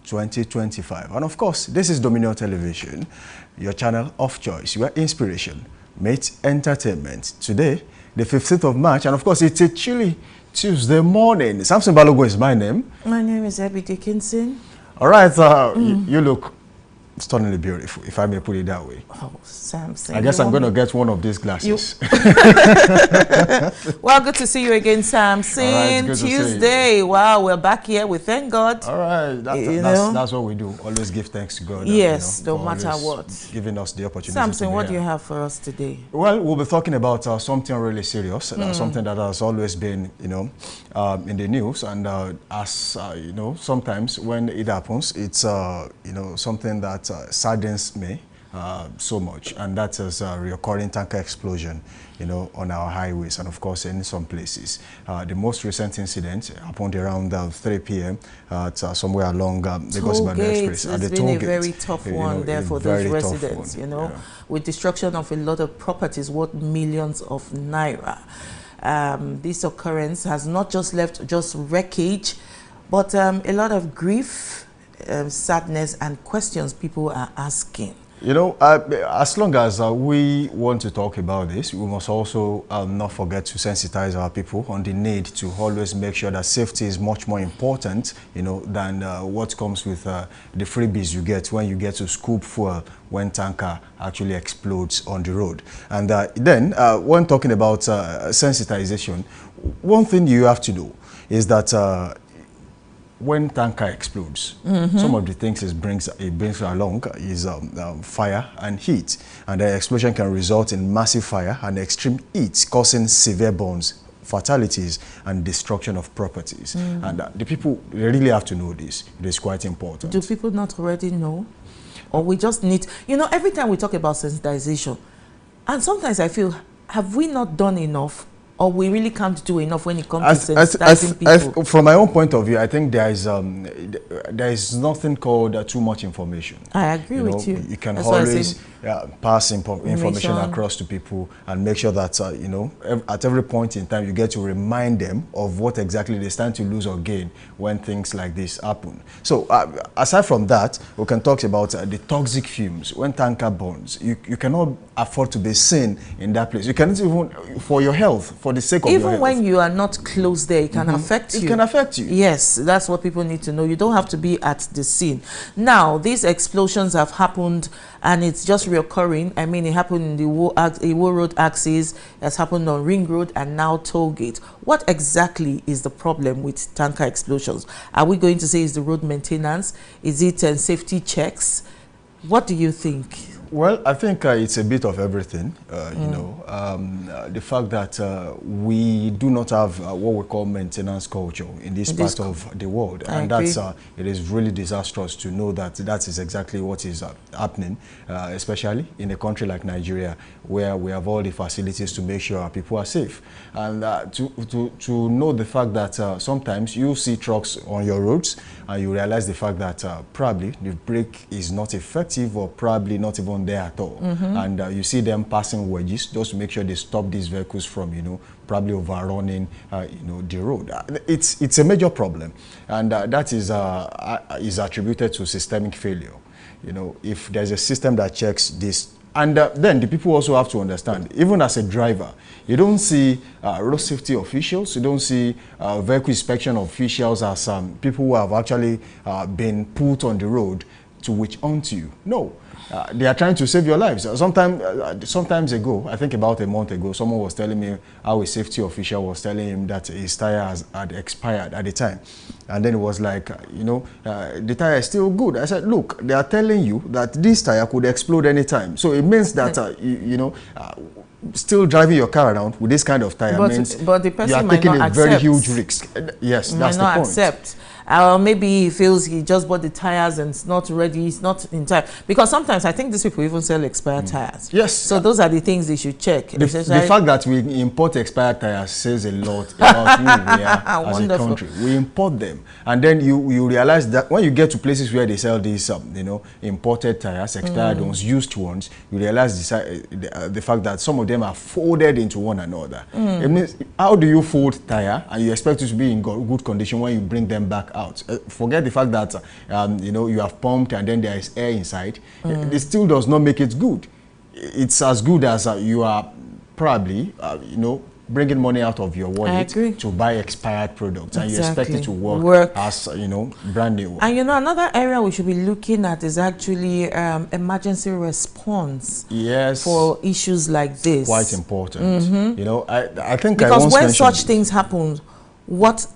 2025. And of course, this is Dominion Television, your channel of choice, where inspiration meets entertainment. Today, the 15th of March, and of course, it's a chilly Tuesday morning. Samson Balogun is my name. My name is Abby Dickinson. All right, you look stunningly beautiful, if I may put it that way. Oh, Samson. I guess I'm going to get one of these glasses. Well, good to see you again, Samson. Right, Tuesday. Wow, we're back here. We thank God. All right, that's what we do. Always give thanks to God. Yes, no matter what. Giving us the opportunity. Samson, what do you have for us today? Well, we'll be talking about something really serious, something that has always been, in the news. And as sometimes when it happens, it's something that saddens me so much, and that is a recurring tanker explosion, on our highways and of course in some places. The most recent incident happened around 3 p.m. at somewhere along Lagos Ibadan Express. It's been a very tough one there for those residents, with destruction of a lot of properties worth millions of naira. This occurrence has not just left just wreckage, but a lot of grief, sadness and questions people are asking. As long as we want to talk about this, we must also not forget to sensitize our people on the need to always make sure that safety is much more important, than what comes with the freebies you get when you get to scoop fuel when tanker actually explodes on the road. And then when talking about sensitization, one thing you have to do is that when tanker explodes, some of the things it brings along is fire and heat, and the explosion can result in massive fire and extreme heat, causing severe burns, fatalities, and destruction of properties. And the people really have to know this. It is quite important. Do people not already know, or we just need? Every time we talk about sensitization, and sometimes I feel, have we not done enough? Or we really can't do enough when it comes to sensitizing people? From my own point of view, I think there is nothing called too much information. I agree with you. You can always pass information across to people and make sure that, at every point in time, you get to remind them of what exactly they stand to lose or gain when things like this happen. So aside from that, we can talk about the toxic fumes. When tanker burns, you cannot afford to be seen in that place. You cannot even, for your health, for the sake of your health. Even when you are not close there, it can affect you. It can affect you. Yes, that's what people need to know. You don't have to be at the scene. Now, these explosions have happened, and it's just reoccurring. I mean, it happened in the Iwo Road axis, has happened on Ring Road, and now Tollgate. What exactly is the problem with tanker explosions? Are we going to say it's the road maintenance? Is it safety checks? What do you think? Well, I think it's a bit of everything, the fact that we do not have what we call maintenance culture in this part of the world. And it is really disastrous to know that that is exactly what is happening, especially in a country like Nigeria, where we have all the facilities to make sure our people are safe. And to know the fact that sometimes you see trucks on your roads and you realize the fact that probably the brake is not effective or probably not even there at all, and you see them passing wedges just to make sure they stop these vehicles from probably overrunning the road. It's a major problem, and that is attributed to systemic failure. If there's a system that checks this, and then the people also have to understand, even as a driver, you don't see road safety officials, you don't see vehicle inspection officials as people who have actually been put on the road to witch hunt you. No. They are trying to save your lives. Sometimes ago, I think about a month ago, someone was telling me how a safety official was telling him that his tire had expired at the time. And then it was like, the tire is still good. I said, look, they are telling you that this tire could explode anytime. So it means that, still driving your car around with this kind of tire means but the person you are might taking not a very accept. huge risk. Yes, that's the point. Accept. Maybe he feels he just bought the tires and it's not ready, it's not in time. Because sometimes I think these people even sell expired tires. Yes. So those are the things they should check. The fact that we import expired tires says a lot about who we are as a country. We import them. And then you realize that when you get to places where they sell these, imported tires, expired ones, used ones, you realize the fact that some of them are folded into one another. It means, how do you fold tire and you expect it to be in good condition when you bring them back out. Forget the fact that you know, you have pumped and then there is air inside. It still does not make it good. It's as good as you are probably you know, bringing money out of your wallet to buy expired products, and you expect it to work as, you know, brand new. And you know, another area we should be looking at is actually emergency response. Yes, for issues like this. Quite important. You know, I think because when such things happen, what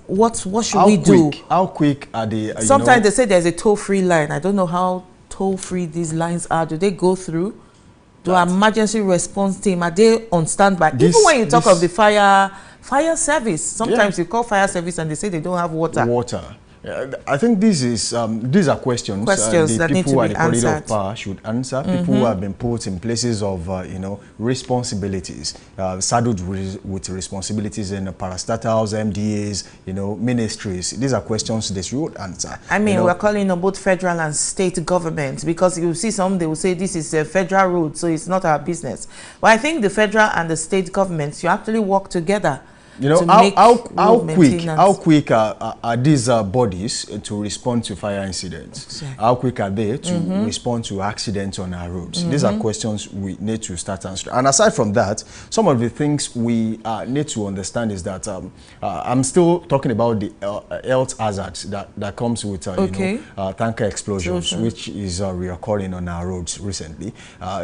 should we do? How quick are they? Sometimes they say there's a toll-free line. I don't know how toll-free these lines are. Do they go through? Do our emergency response team, are they on standby? Even when you talk of the fire service, sometimes you call fire service and they say they don't have water. I think this is these are questions that need to be answered. Corridor of power should answer. People who have been put in places of you know, responsibilities, saddled with responsibilities in parastatals, MDAs, you know, ministries. These are questions they should answer. I mean, we're calling on both federal and state governments, because you see some, they will say this is a federal road, so it's not our business. But I think the federal and the state governments, you actually work together. You know, how quick are these bodies to respond to fire incidents? Exactly. How quick are they to respond to accidents on our roads? These are questions we need to start answering. And aside from that, some of the things we need to understand is that I'm still talking about the health hazards that comes with you know, tanker explosions, which is reoccurring on our roads recently.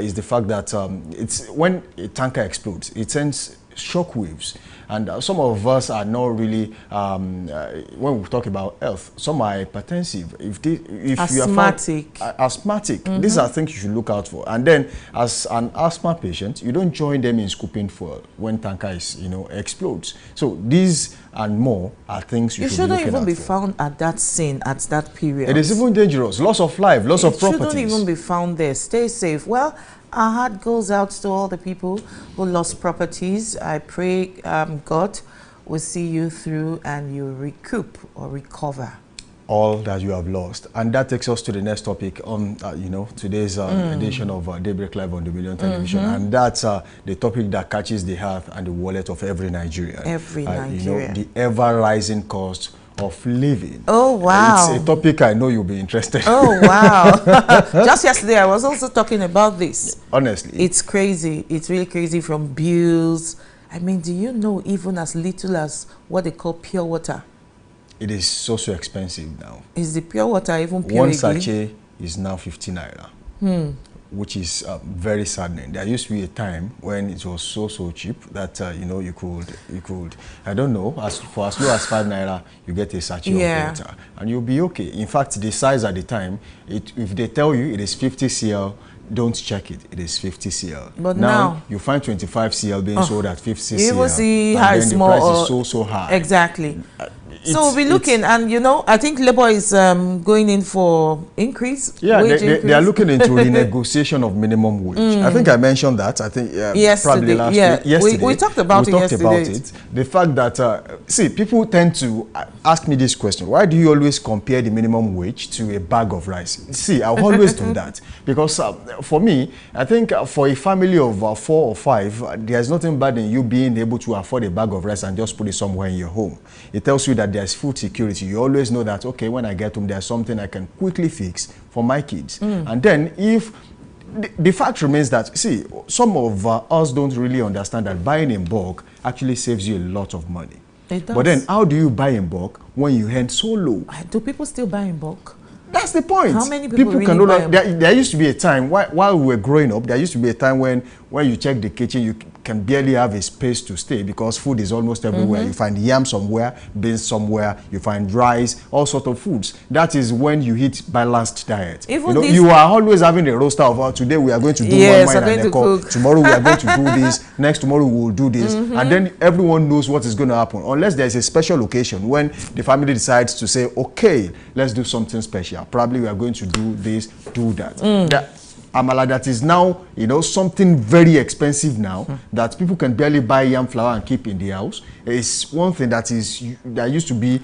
Is the fact that it's when a tanker explodes, it sends shock waves, and some of us are not really when we talk about health, some are hypertensive, if asthmatic. You are asthmatic. These are things you should look out for. And then as an asthma patient, you don't join them in scooping fuel when tanker is, you know, explodes. So these and more are things you should be looking out for. You shouldn't even be found at that scene at that period. It is even dangerous. Loss of life, loss of properties. It shouldn't even be found there. Stay safe. Well, our heart goes out to all the people who lost properties. I pray God will see you through and you recoup or recover all that you have lost. And that takes us to the next topic on you know, today's edition of Daybreak Live on Dominion Television, and that's the topic that catches the heart and the wallet of every Nigerian. Every Nigerian. You know, the ever-rising cost of living. Oh, wow. It's a topic I know you'll be interested in. Oh, wow. Just yesterday, I was also talking about this. Honestly. It's crazy. It's really crazy, from bills. I mean, do you know even as little as what they call pure water? It is so expensive now. Is the pure water even pure? One sachet is now 50 naira. Which is very saddening. There used to be a time when it was so cheap that you know, you could I don't know, for as low as 5 naira you get a sachet of water and you'll be okay. In fact, the size at the time, if they tell you it is 50 cl, don't check it. It is 50 cl. But now you find 25 cl being sold at 50 cl. You will see how it's small. The price is so high. Exactly. So we'll be looking, and you know, I think Labour is going in for increase. Yeah, they are looking into renegotiation of minimum wage. I think I mentioned that. I think probably last week. Yesterday, we talked about it yesterday. The fact that see, people tend to ask me this question: why do you always compare the minimum wage to a bag of rice? See, I always do that because for me, I think for a family of 4 or 5, there's nothing bad in you being able to afford a bag of rice and just put it somewhere in your home. It tells you that there's food security. You always know that, okay, when I get home, there's something I can quickly fix for my kids. And then if the fact remains that, see, some of us don't really understand that buying in bulk actually saves you a lot of money. It does. But then how do you buy in bulk when you earn so low? Do people still buy in bulk? That's the point. How many people really can no longer, there used to be a time while we were growing up, there used to be a time when you check the kitchen, you can barely have a space to stay because food is almost everywhere. You find yam somewhere, beans somewhere, you find rice, all sorts of foods. That is when you eat balanced diet. You are always having a roster of today we are going to do one wine and cook. Tomorrow we are going to do this. Next tomorrow we will do this. And then everyone knows what is going to happen. Unless there is a special occasion when the family decides to say, okay, let's do something special. Probably we are going to do this, do that. amala that is now, you know, something very expensive now, that people can barely buy yam flour and keep in the house, is one thing that used to be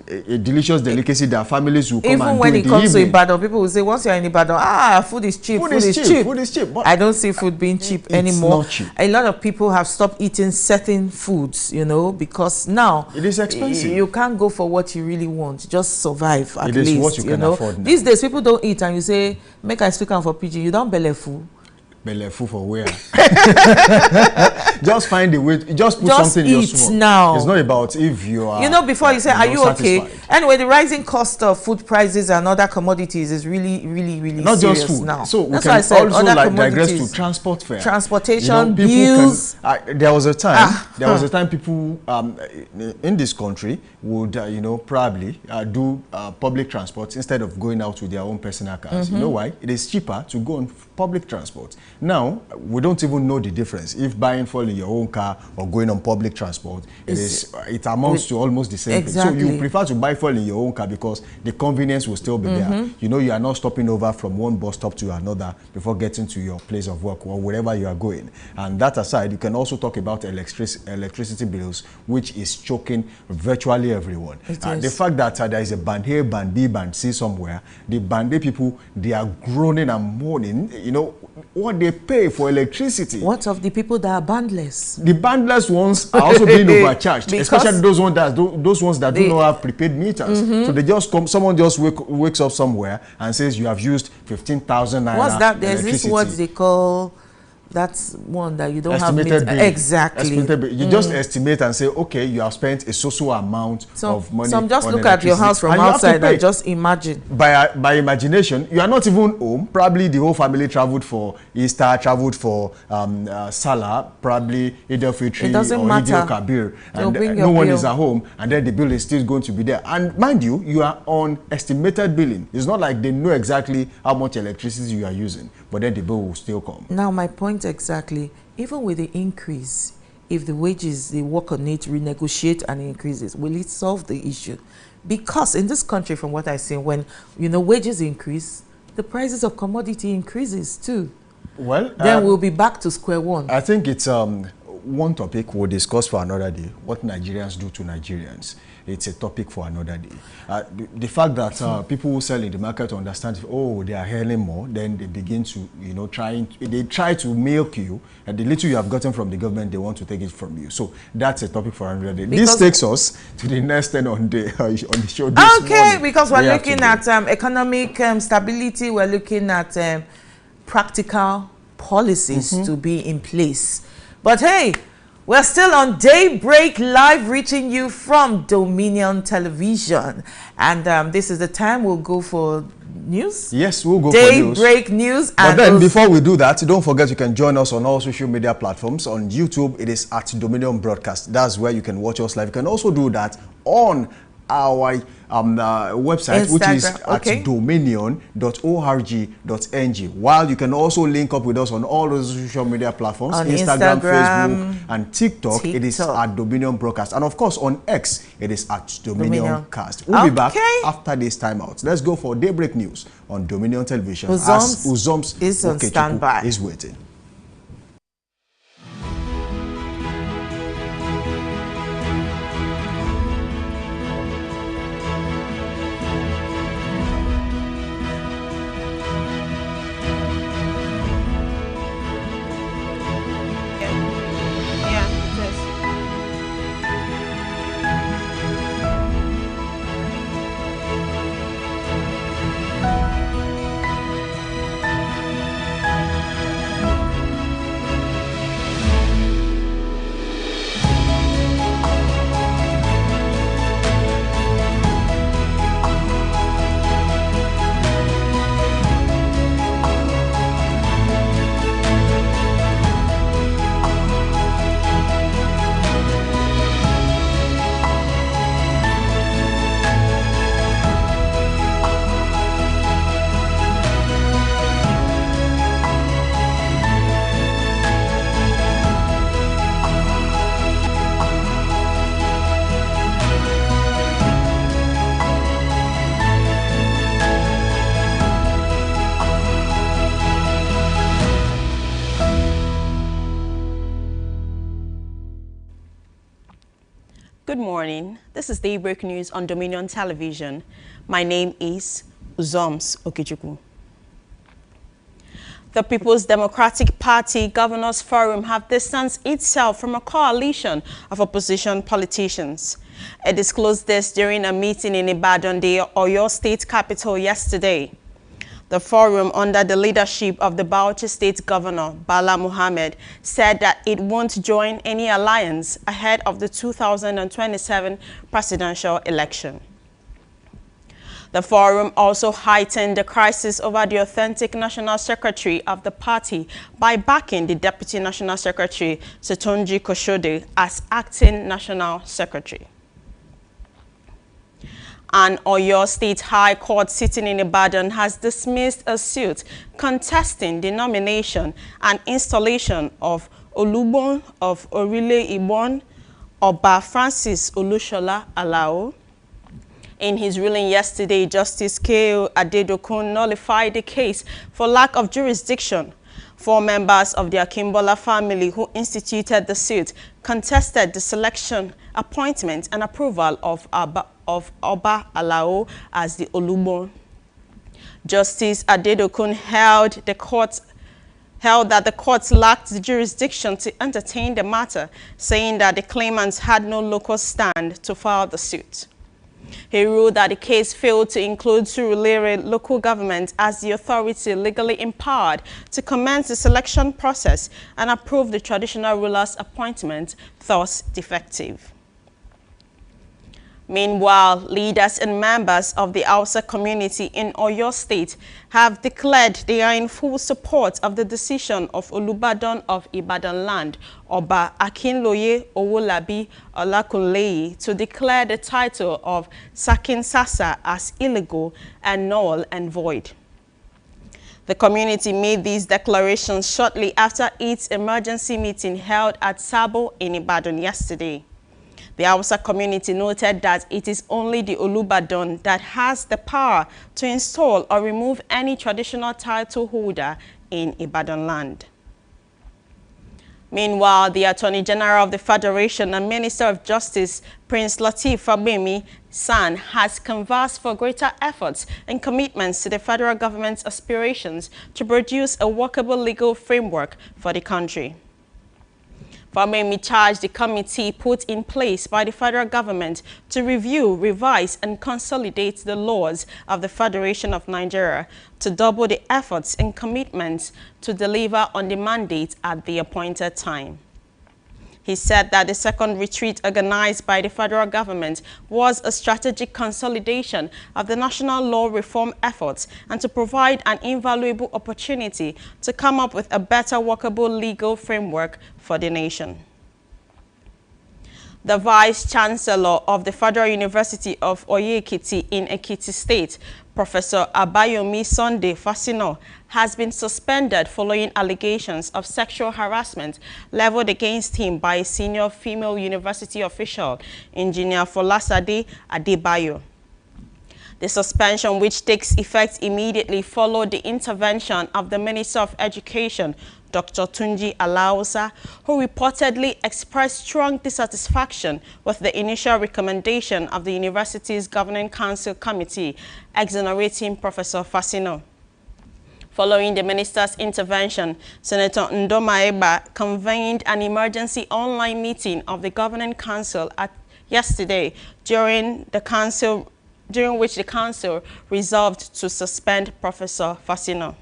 a delicious delicacy that families will come even and when do it comes to Ibadan, people will say once you're in Ibadan, food is cheap. Food is cheap. But I don't see food being cheap anymore. Not cheap. A lot of people have stopped eating certain foods, you know, because now it is expensive. You can't go for what you really want. Just survive at least. It is what you can afford now. These days, people don't eat, and you say, make I speak on for PG. You don't belle full. Belle full for where? Just find a way. Just put something in your stomach. Now. It's not about if you are. You know, before you say, are you satisfied. okay? Anyway, the rising cost of food prices and other commodities is really, really, really not serious just food now. So we That's can why I said also other like digress to transport fare. Transportation, bills. There was a time people in this country would probably do public transport instead of going out with their own personal cars. You know why? It is cheaper to go on public transport. Now we don't even know the difference if buying fuel in your own car or going on public transport. It amounts to almost the same thing. So you prefer to buy fuel in your own car because the convenience will still be there. You know, you are not stopping over from one bus stop to another before getting to your place of work or wherever you are going. And that aside, you can also talk about electricity bills, which is choking virtually everyone. The fact that there is a band A, band B, band C somewhere, the band A people, they are groaning and moaning, you know, what they pay for electricity. What of the people that are bandless? The bandless ones are also being overcharged, especially those ones that do not have prepaid meters. So they just come, someone just wakes up somewhere and says you have used 15,000 naira. What's that? There's this what they call, that's one that you don't estimated have exactly. You just estimate and say, okay, you have spent a so amount of money. Some just look at your house from outside and just imagine. By imagination, you are not even home. Probably the whole family traveled for Easter, traveled for Salah, probably Eid al-Fitr or Eid al-Kabir, and no one is at home, and then the bill is still going to be there. And mind you, you are on estimated billing. It's not like they know exactly how much electricity you are using, but then the bill will still come. Now, my point exactly, even with the increase, if the wages, they work on it, renegotiate and increases, will it solve the issue? Because in this country, from what I see, when wages increase, the prices of commodity increases too. Well, then we'll be back to square one. I think it's one topic we'll discuss for another day. What Nigerians do to Nigerians. It's a topic for another day. The fact that people who sell in the market understand, oh, they are earning more, then they begin to, they try to milk you, and the little you have gotten from the government, they want to take it from you. So that's a topic for another day. Because this takes us to the next thing on the show this morning. Because we're looking at economic stability, we're looking at practical policies to be in place. But hey, we're still on Daybreak Live, reaching you from Dominion Television. And this is the time we'll go for news. Yes, we'll go for news. Daybreak News. But then before we do that, don't forget you can join us on all social media platforms. On YouTube, it is at Dominion Broadcast. That's where you can watch us live. You can also do that on our website, Instagram, which is at dominion.org.ng. While you can also link up with us on all those social media platforms, on Instagram, Facebook, and TikTok. It is at Dominion Broadcast. And of course, on X, it is at Dominion Cast. We'll be back after this time out. Let's go for Daybreak News on Dominion Television. As Uzoms is on standby. Is waiting. morning. This is Daybreak News on Dominion Television. My name is Uzoms Okechukwu. The People's Democratic Party Governors Forum have distanced itself from a coalition of opposition politicians. It disclosed this during a meeting in Ibadan, the Oyo State capital, yesterday. The forum, under the leadership of the Bauchi State Governor, Bala Muhammad, said that it won't join any alliance ahead of the 2027 presidential election. The forum also heightened the crisis over the authentic National Secretary of the party by backing the Deputy National Secretary, Setonji Koshode, as acting National Secretary. An Oyo State High Court sitting in Ibadan has dismissed a suit contesting the nomination and installation of Olubon of Orile Ibon, Oba Francis Olushola Alao. In his ruling yesterday, Justice K.O. Adedokun nullified the case for lack of jurisdiction. 4 members of the Akimbola family who instituted the suit contested the selection, appointment, and approval of Oba Alao as the Olubon. Justice Adedokun held that the court lacked the jurisdiction to entertain the matter, saying that the claimants had no local stand to file the suit. He ruled that the case failed to include Surulere local government as the authority legally empowered to commence the selection process and approve the traditional ruler's appointment, thus defective. Meanwhile, leaders and members of the Hausa community in Oyo State have declared they are in full support of the decision of Olubadan of Ibadan land, Oba Akinloye Owolabi Olakunleyi, to declare the title of Sakin Sasa as illegal and null and void. The community made these declarations shortly after its emergency meeting held at Sabo in Ibadan yesterday. The Hausa community noted that it is only the Olubadan that has the power to install or remove any traditional title holder in Ibadan land. Meanwhile, the Attorney General of the Federation and Minister of Justice, Prince Lateef Fagbemi San, has canvassed for greater efforts and commitments to the federal government's aspirations to produce a workable legal framework for the country. Fagbemi charged the committee put in place by the federal government to review, revise, and consolidate the laws of the Federation of Nigeria to double the efforts and commitments to deliver on the mandate at the appointed time. He said that the second retreat organized by the federal government was a strategic consolidation of the national law reform efforts and to provide an invaluable opportunity to come up with a better workable legal framework for the nation. The Vice-Chancellor of the Federal University of Oye-Ekiti in Ekiti State, Professor Abayomi Sunday Fasino, has been suspended following allegations of sexual harassment leveled against him by a senior female university official, Engineer Folasade Adebayo. The suspension, which takes effect immediately, followed the intervention of the Minister of Education, Dr. Tunji Alausa, who reportedly expressed strong dissatisfaction with the initial recommendation of the university's Governing Council Committee, exonerating Professor Fasino. Following the minister's intervention, Senator Ndoma Eba convened an emergency online meeting of the Governing Council yesterday, during which the council resolved to suspend Professor Fasino.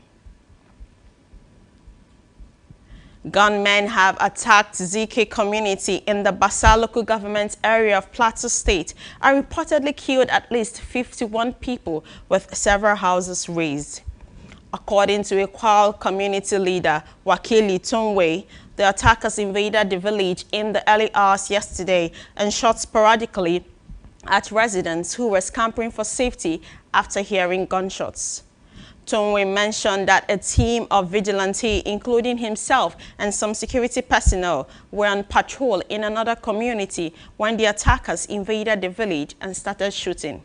Gunmen have attacked ZK community in the Basa local government area of Plateau State and reportedly killed at least 51 people, with several houses razed. According to a Kwal community leader, Wakili Tunwe, the attackers invaded the village in the early hours yesterday and shot sporadically at residents who were scampering for safety after hearing gunshots. Tunwe mentioned that a team of vigilantes, including himself and some security personnel, were on patrol in another community when the attackers invaded the village and started shooting.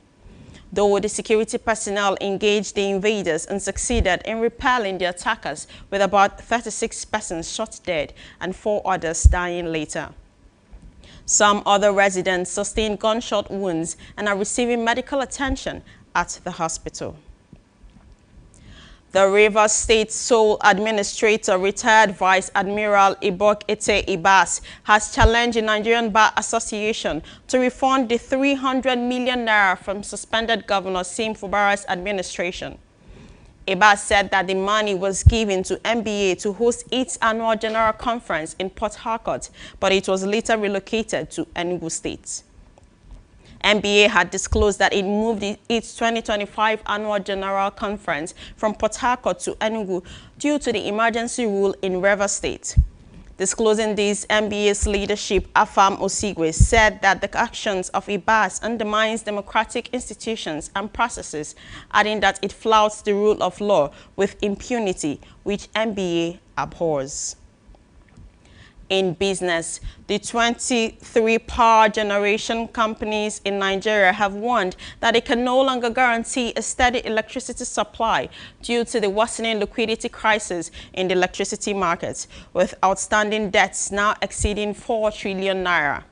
Though the security personnel engaged the invaders and succeeded in repelling the attackers, with about 36 persons shot dead and 4 others dying later. Some other residents sustained gunshot wounds and are receiving medical attention at the hospital. The Rivers State Sole Administrator, retired Vice Admiral Ibok Ete Ibas, has challenged the Nigerian Bar Association to refund the 300 million naira from suspended Governor Sim Fubara's administration. Ibas said that the money was given to NBA to host its annual general conference in Port Harcourt, but it was later relocated to Enugu State. NBA had disclosed that it moved its 2025 annual general conference from Port Harcourt to Enugu due to the emergency rule in Rivers State. Disclosing this, NBA's leadership, Afam Osigwe, said that the actions of Ibas undermines democratic institutions and processes, adding that it flouts the rule of law with impunity, which NBA abhors. In business, the 23 power generation companies in Nigeria have warned that they can no longer guarantee a steady electricity supply due to the worsening liquidity crisis in the electricity market, with outstanding debts now exceeding 4 trillion naira.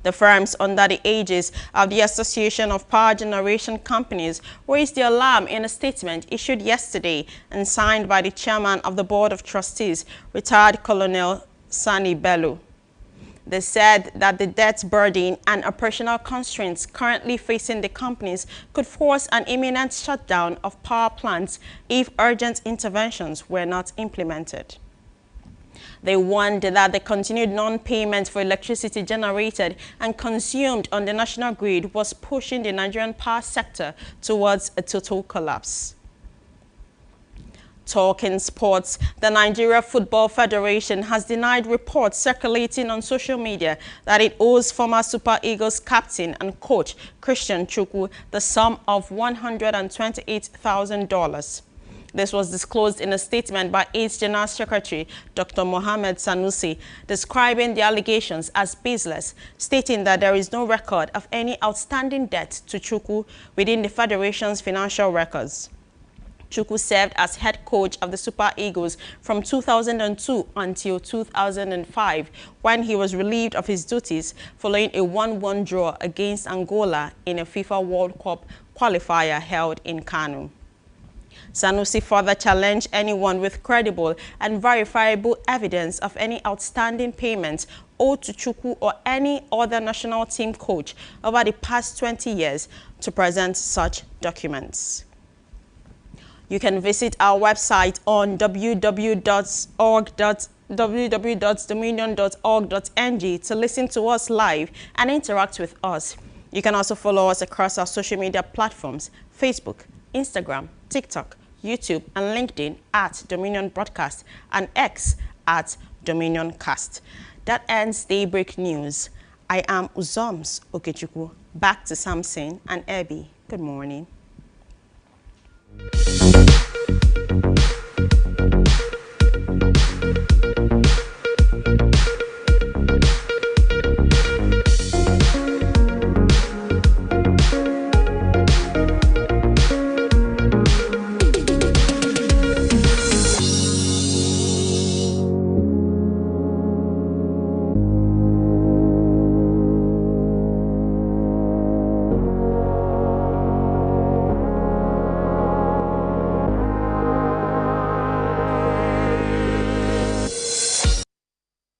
The firms under the aegis of the Association of Power Generation Companies raised the alarm in a statement issued yesterday and signed by the chairman of the Board of Trustees, retired Colonel Sani Bello. They said that the debt burden and operational constraints currently facing the companies could force an imminent shutdown of power plants if urgent interventions were not implemented. They warned that the continued non-payment for electricity generated and consumed on the national grid was pushing the Nigerian power sector towards a total collapse. Talking sports, the Nigeria Football Federation has denied reports circulating on social media that it owes former Super Eagles captain and coach Christian Chukwu the sum of $128,000. This was disclosed in a statement by its General Secretary, Dr. Mohammed Sanusi, describing the allegations as baseless, stating that there is no record of any outstanding debt to Chukwu within the Federation's financial records. Chukwu served as head coach of the Super Eagles from 2002 until 2005, when he was relieved of his duties following a 1-1 draw against Angola in a FIFA World Cup qualifier held in Kano. Sanusi further challenged anyone with credible and verifiable evidence of any outstanding payments owed to Chukwu or any other national team coach over the past 20 years to present such documents. You can visit our website on www.dominion.org.ng to listen to us live and interact with us. You can also follow us across our social media platforms, Facebook, Instagram, TikTok, YouTube, and LinkedIn at Dominion Broadcast and X at Dominion Cast. That ends Daybreak News. I am Uzoms Okechukwu. Back to Samson and Abby. Good morning.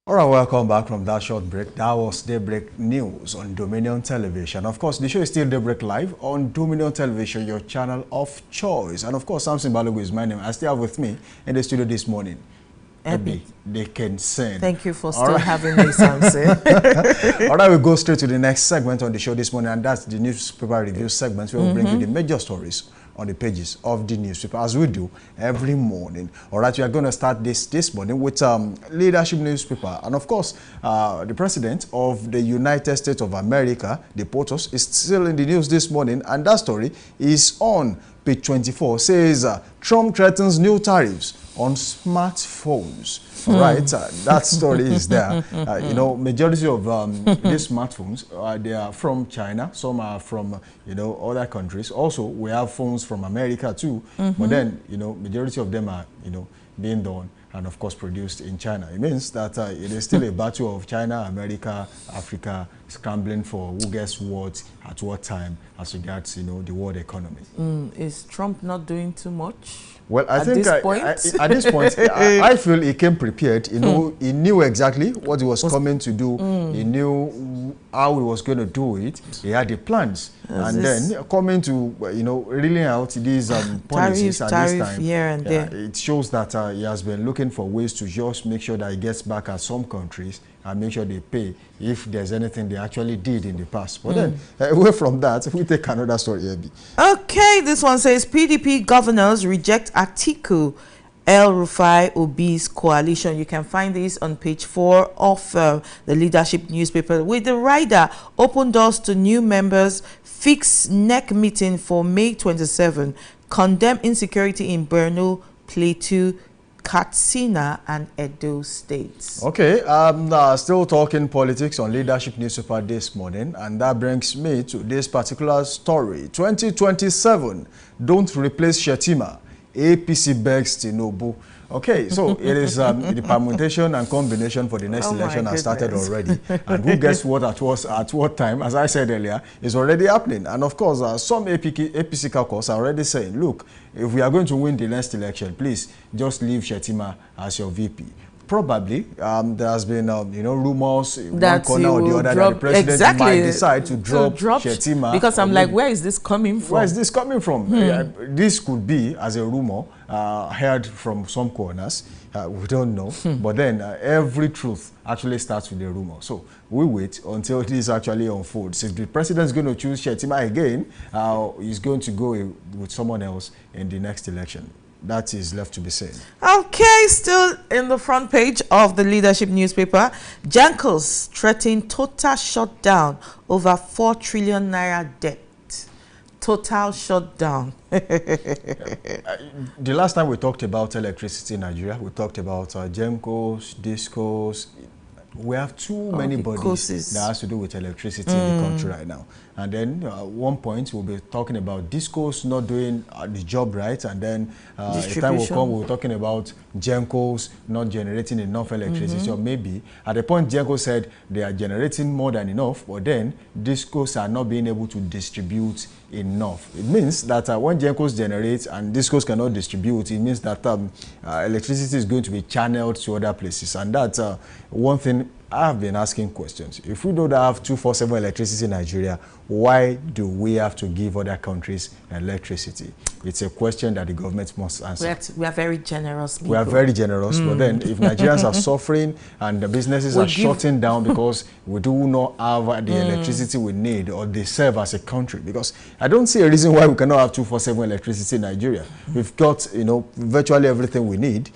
All right, welcome back from that short break. That was Daybreak News on Dominion Television. Of course, the show is still Daybreak Live on Dominion Television, your channel of choice. And of course, Samson Balogu is my name. I still have with me in the studio this morning, Abby, they can sing. Thank you for still having me, Samson. All right, we'll go straight to the next segment on the show this morning, and that's the newspaper review segment where we'll bring you the major stories on the pages of the newspaper, as we do every morning. All right, we are going to start this morning with Leadership newspaper. And of course, the president of the United States of America, the POTUS, is still in the news this morning. And that story is on page 24. Says, Trump threatens new tariffs on smartphones. All right, that story is there. You know, majority of these smartphones, they are from China. Some are from, you know, other countries. Also, we have phones from America too. But then, you know, majority of them are, you know, being done and of course produced in China. It means that it is still a battle of China, America, Africa, scrambling for who gets what at what time as regards, you know, the world economy. Is Trump not doing too much? Well, I think at this point, I feel he came prepared. You know, he knew exactly what he was coming to do. He knew how he was going to do it. He had the plans. And then coming to, you know, reeling out these policies at this time, here and there. It shows that he has been looking for ways to just make sure that he gets back at some countries and make sure they pay if there's anything they actually did in the past. But then, away from that, we take another story here. Okay, this one says PDP governors reject Atiku El-Rufai Obi's coalition. You can find this on page 4 of the Leadership newspaper. With the rider, open doors to new members, fix NEC meeting for May 27, condemn insecurity in Borno, Plateau, Katsina and Edo states. Okay, still talking politics on Leadership newspaper this morning, and that brings me to this particular story. 2027, don't replace Shettima. APC begs Tinubu. Okay, so it is the permutation and combination for the next election has started already. And who guess what at what time, as I said earlier, is already happening. And of course, some APC caucus are already saying, look, if we are going to win the next election, please just leave Shettima as your VP. Probably, there has been, you know, rumors in one corner or the other that the president might decide to drop Shettima. Because I'm like, where is this coming from? Where is this coming from? This could be, as a rumor, heard from some corners. We don't know. But then every truth actually starts with a rumor. So we wait until this actually unfolds. If the president is going to choose Shettima again, he's going to go with someone else in the next election. That is left to be seen. Okay, still in the front page of the Leadership newspaper, Jankos threaten total shutdown over 4 trillion naira debt. Total shutdown. The last time we talked about electricity in Nigeria, we talked about Gencos, Discos. We have too many bodies that has to do with electricity in the country right now. And then at one point, we'll be talking about Discos not doing the job right. And then the time will come, we're talking about Gencos not generating enough electricity. Or maybe at the point Genco said they are generating more than enough, but then Discos are not being able to distribute enough. It means that when Gencos generate and Discos cannot distribute, it means that electricity is going to be channeled to other places. And that's one thing I've been asking questions. If we don't have 24/7 electricity in Nigeria, why do we have to give other countries electricity? It's a question that the government must answer. We are very generous people. We are very generous, but then if Nigerians are suffering and the businesses are shutting down because we do not have the electricity we need or they serve as a country, because I don't see a reason why we cannot have 24/7 electricity in Nigeria. We've got, you know, virtually everything we need.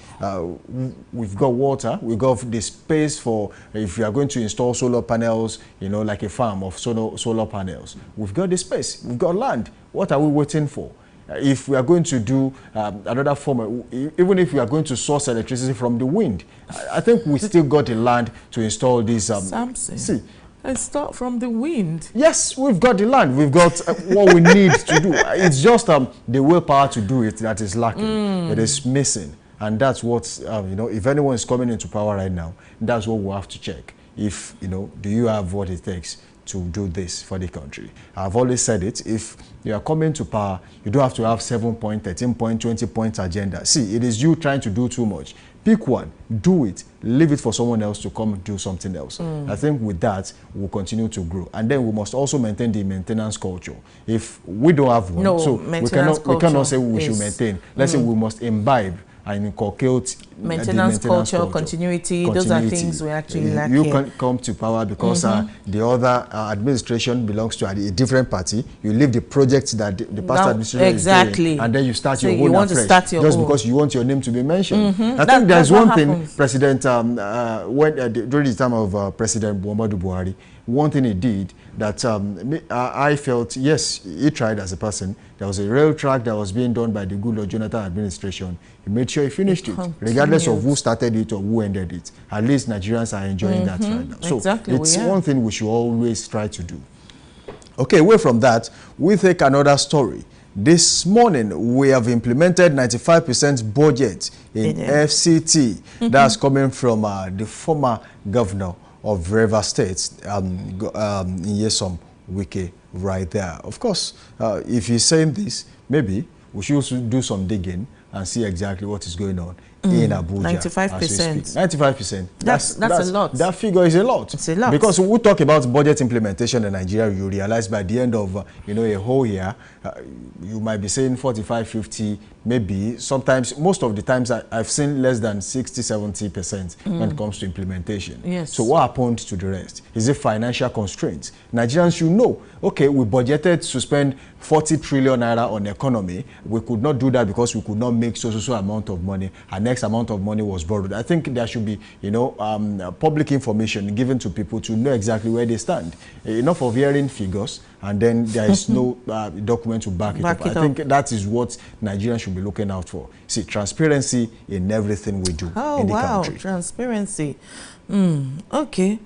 We've got water, we've got the space for, if you are going to install solar panels, you know, like a farm of solar panels, we've got the space, we've got land. What are we waiting for? If we are going to do another form, even if we are going to source electricity from the wind, I think we still got the land to install these. Samson. See, and start from the wind. Yes, we've got the land. We've got what we need to do. It's just the willpower to do it that is lacking. It is missing. And that's what, you know, if anyone is coming into power right now, that's what we'll have to check. If, you know, do you have what it takes to do this for the country? I've always said it. If you are coming to power, you don't have to have 7-point, 13-point, 20-point agenda. See, it is you trying to do too much. Pick one, do it, leave it for someone else to come and do something else. I think with that, we'll continue to grow. And then we must also maintain the maintenance culture. If we don't have one, so we cannot say we should maintain. Let's say we must imbibe and inculcate maintenance culture, continuity. Those are things we actually lack here. You can come to power because the other administration belongs to a different party. You leave the project that the past administration is doing, and then you start your own afresh, just because you want your name to be mentioned. I think there's one thing President, during the time of President Muhammadu Buhari, one thing he did that I felt, yes, he tried as a person. There was a rail track that was being done by the Goodluck Jonathan administration. He made sure he finished it, regardless of who started it or who ended it. At least Nigerians are enjoying that right now. So it's one thing we should always try to do. Okay, away from that, we take another story. this morning, we have implemented 95% budget in FCT. That's coming from the former governor of Rivers State, Nyesom Wike, right there. Of course, if he's saying this, maybe we should also do some digging and see exactly what is going on in Abuja. 95%. 95%. That's a lot. That figure is a lot. It's a lot. Because we talk about budget implementation in Nigeria, you realize by the end of a whole year, you might be saying 45, 50, maybe. Sometimes, most of the times, I've seen less than 60, 70% when it comes to implementation. Yes. So what happened to the rest? Is it financial constraints? Nigerians should know, okay, we budgeted to spend 40 trillion naira on economy. We could not do that because we could not make so amount of money. Our next amount of money was borrowed. I think there should be, public information given to people to know exactly where they stand. Enough of hearing figures and then there is no document to back it up. I think that is what Nigerians should be looking out for. See, transparency in everything we do in the country. Oh, transparency. Okay.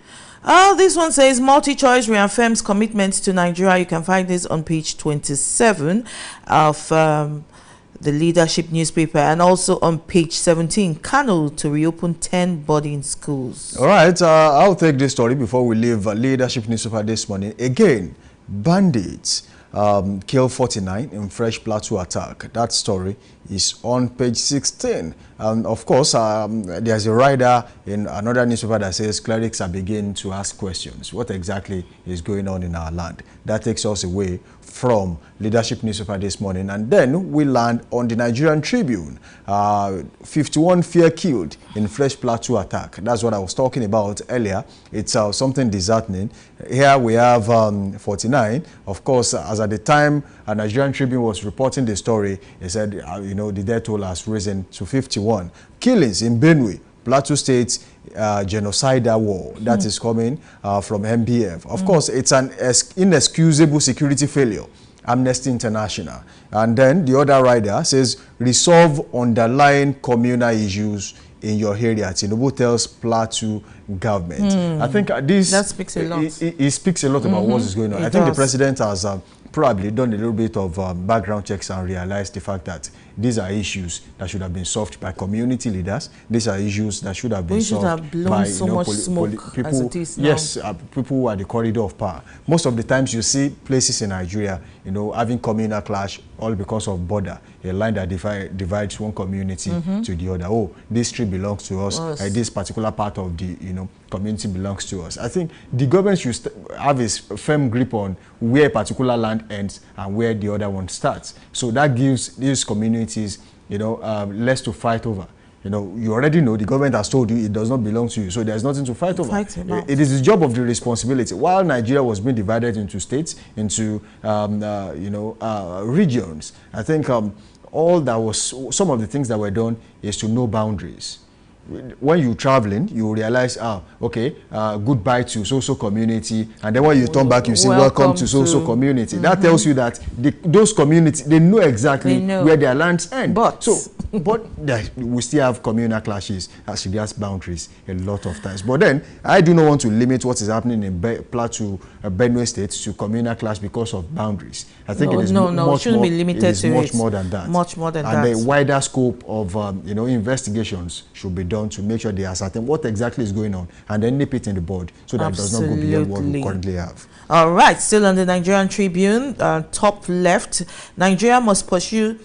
This one says MultiChoice reaffirms commitment to Nigeria. You can find this on page 27 of the Leadership newspaper, and also on page 17, Kano to reopen 10 boarding schools. All right, I'll take this story before we leave Leadership newspaper this morning. Again, bandits kill 49 in fresh Plateau attack. That story is on page 16. Of course, there's a rider in another newspaper that says clerics are beginning to ask questions. What exactly is going on in our land? That takes us away from Leadership newspaper this morning, and then we land on the Nigerian Tribune. 51 fear killed in fresh Plateau attack. That's what I was talking about earlier. It's something disheartening. Here we have 49. Of course, as at the time Nigerian Tribune was reporting the story, it said, the death toll has risen to 51. Killings in Benue, Plateau State, genocidal war that is coming from MPF. Of course, it's an inexcusable security failure. Amnesty International. And then the other rider says, resolve underlying communal issues in your area. Tinubu tells Plateau government. I think that speaks a lot. It speaks a lot about what is going on. I think the president has probably done a little bit of background checks and realized the fact that these are issues that should have been solved by community leaders. These are issues that should have been solved by so much smoke people. As it is now. Yes, people who are the corridor of power. Most of the times you see places in Nigeria, having communal clash, all because of border, a line that divides one community to the other. Oh, this street belongs to us. This particular part of the community belongs to us. I think the government should have a firm grip on where a particular land ends and where the other one starts. So that gives these communities, less to fight over. You already know the government has told you it does not belong to you, so there's nothing to fight over. It is the job of the responsibility. While Nigeria was being divided into states, into regions, I think some of the things that were done is to know boundaries. When you're traveling, you realize, goodbye to so-so community, and then when you turn back, you say welcome to so-so community. That tells you that those communities, they know exactly where their lands end. But we still have communal clashes as regards boundaries a lot of times. But then, I do not want to limit what is happening in Plateau, Benue State to communal clash because of boundaries. I think it is shouldn't be limited to much more than that. Much more than that. And the wider scope of investigations should be done to make sure they ascertain what exactly is going on and then nip it in the bud so that it does not go beyond what we currently have. All right, still on the Nigerian Tribune, top left, Nigeria must pursue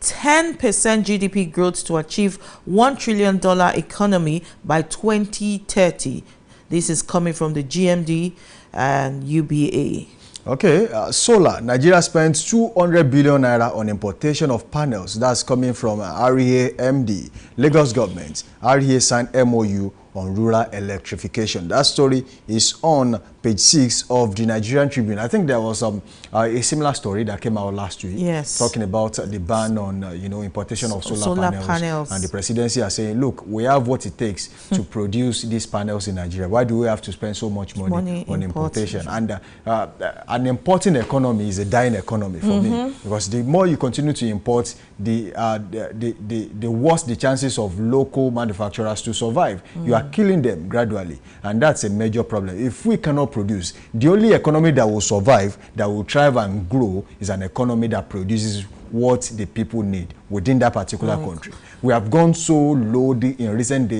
10% GDP growth to achieve $1 trillion economy by 2030. This is coming from the GMD and UBA. Okay, solar. Nigeria spends 200 billion naira on importation of panels. That's coming from REA MD. Lagos government. REA signed MOU on rural electrification. That story is on page 6 of the Nigerian Tribune. I think there was a similar story that came out last week. Yes. Talking about the ban on importation of solar panels. And the presidency are saying, look, we have what it takes to produce these panels in Nigeria. Why do we have to spend so much money on importation? And an importing economy is a dying economy for me, because the more you continue to import, the worse the chances of local manufacturers to survive. You are are killing them gradually, and that's a major problem. If we cannot produce, the only economy that will survive, that will thrive and grow, is an economy that produces what the people need within that particular country. We have gone so low in recent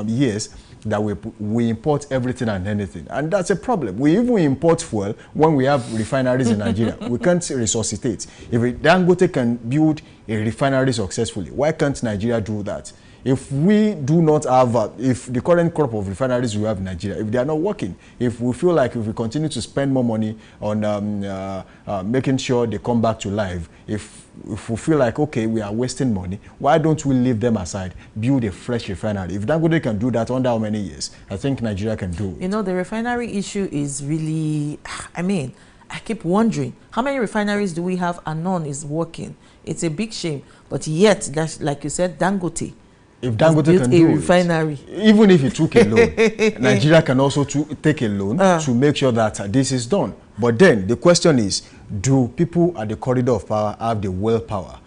years that we import everything and anything, and that's a problem. We even import fuel when we have refineries in Nigeria. We can't resuscitate. If Dangote can build a refinery successfully, why can't Nigeria do that? If we do not have, if the current crop of refineries we have in Nigeria, if they are not working, if we feel like if we continue to spend more money on making sure they come back to life, if we feel like, okay, we are wasting money, why don't we leave them aside, build a fresh refinery? If Dangote can do that under how many years, I think Nigeria can do it. You know, the refinery issue is really, I mean, I keep wondering, how many refineries do we have and none is working? It's a big shame. But yet, that's, like you said, Dangote. If Dangote can do refinery. Even if he took a loan, Nigeria can also take a loan to make sure that this is done. But then the question is, do people at the corridor of power have the willpower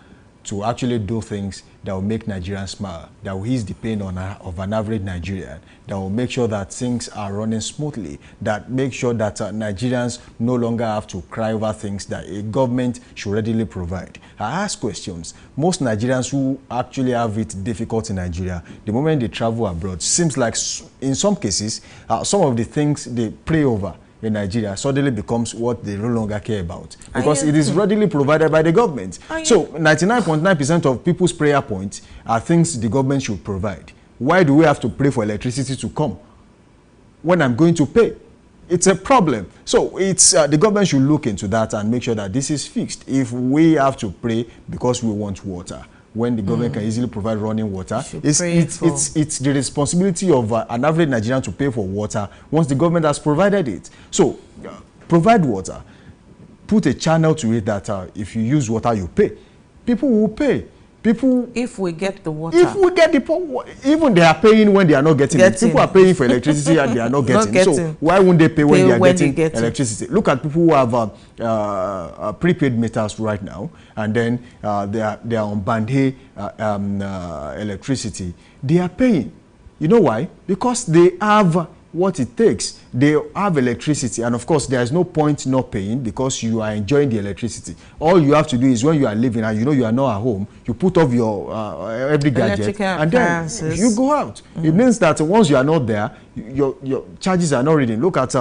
to actually do things that will make Nigerians smile, that will ease the pain of an average Nigerian, that will make sure that things are running smoothly, that make sure that Nigerians no longer have to cry over things that a government should readily provide? I ask questions. Most Nigerians who actually have it difficult in Nigeria, the moment they travel abroad, seems like in some cases, some of the things they pray over in Nigeria suddenly becomes what they no longer care about, because it is readily provided by the government. So 99.9% of people's prayer points are things the government should provide. Why do we have to pray for electricity to come when I'm going to pay? It's a problem. So it's the government should look into that and make sure that this is fixed. If we have to pray because we want water, when the government can easily provide running water, it's the responsibility of an average Nigerian to pay for water once the government has provided it. So provide water, put a channel to it that if you use water, you pay. People will pay. People, if we get the water, if we get the, even they are paying when they are not getting it. People are paying for electricity and they are not getting. So why won't they pay when they are getting electricity? Look at people who have prepaid meters right now, and then they are on band A electricity. They are paying. You know why? Because they have what it takes. They have electricity, and of course there is no point not paying because you are enjoying the electricity. All you have to do is when you are leaving and you know you are not at home, you put off your every gadget and then you go out. It means that once you are not there, your charges are not reading. Look at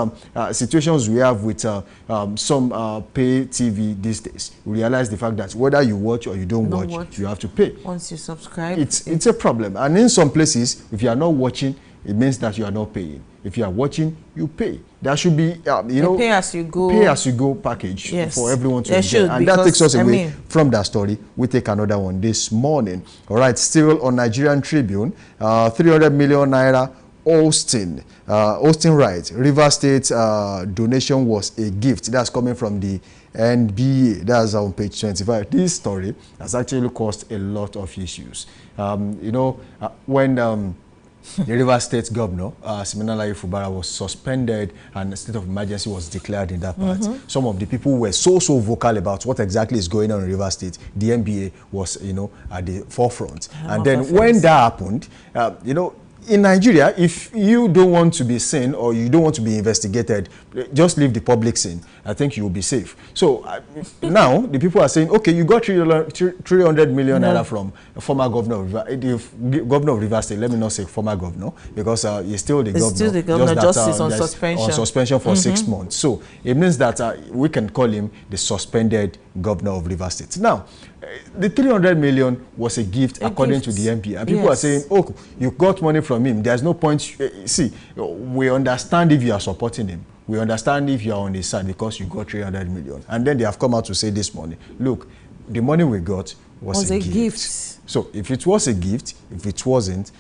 situations we have with some pay TV these days. We realize the fact that whether you watch or you don't watch, you have to pay. Once you subscribe, it's a problem. And in some places, if you are not watching, it means that you are not paying. If you are watching, you pay. There should be, pay as you go package for everyone to enjoy. And that takes us away from that story. We take another one this morning. All right, still on Nigerian Tribune, 300 million naira Austin right. River State donation was a gift. That's coming from the NBA. That's on page 25. This story has actually caused a lot of issues. When the River State Governor, Siminalayi Fubara, was suspended and a state of emergency was declared in that part. Some of the people were so vocal about what exactly is going on in River State. The NBA was, at the forefront. And then when that happened, in Nigeria, if you don't want to be seen or you don't want to be investigated, just leave the public scene. I think you will be safe. So now the people are saying, okay, you got 300 million naira from a former governor of River State. Let me not say former governor, because he's still the governor. Still the governor, just is on suspension. On suspension for 6 months. So it means that we can call him the suspended governor of River State. Now, the 300 million was a gift according to the MP. And people are saying, oh, you got money from him. There's no point. See, we understand if you are supporting him. We understand if you are on his side because you got 300 million. And then they have come out to say this morning, look, the money we got was a gift. So if it was a gift, if it wasn't,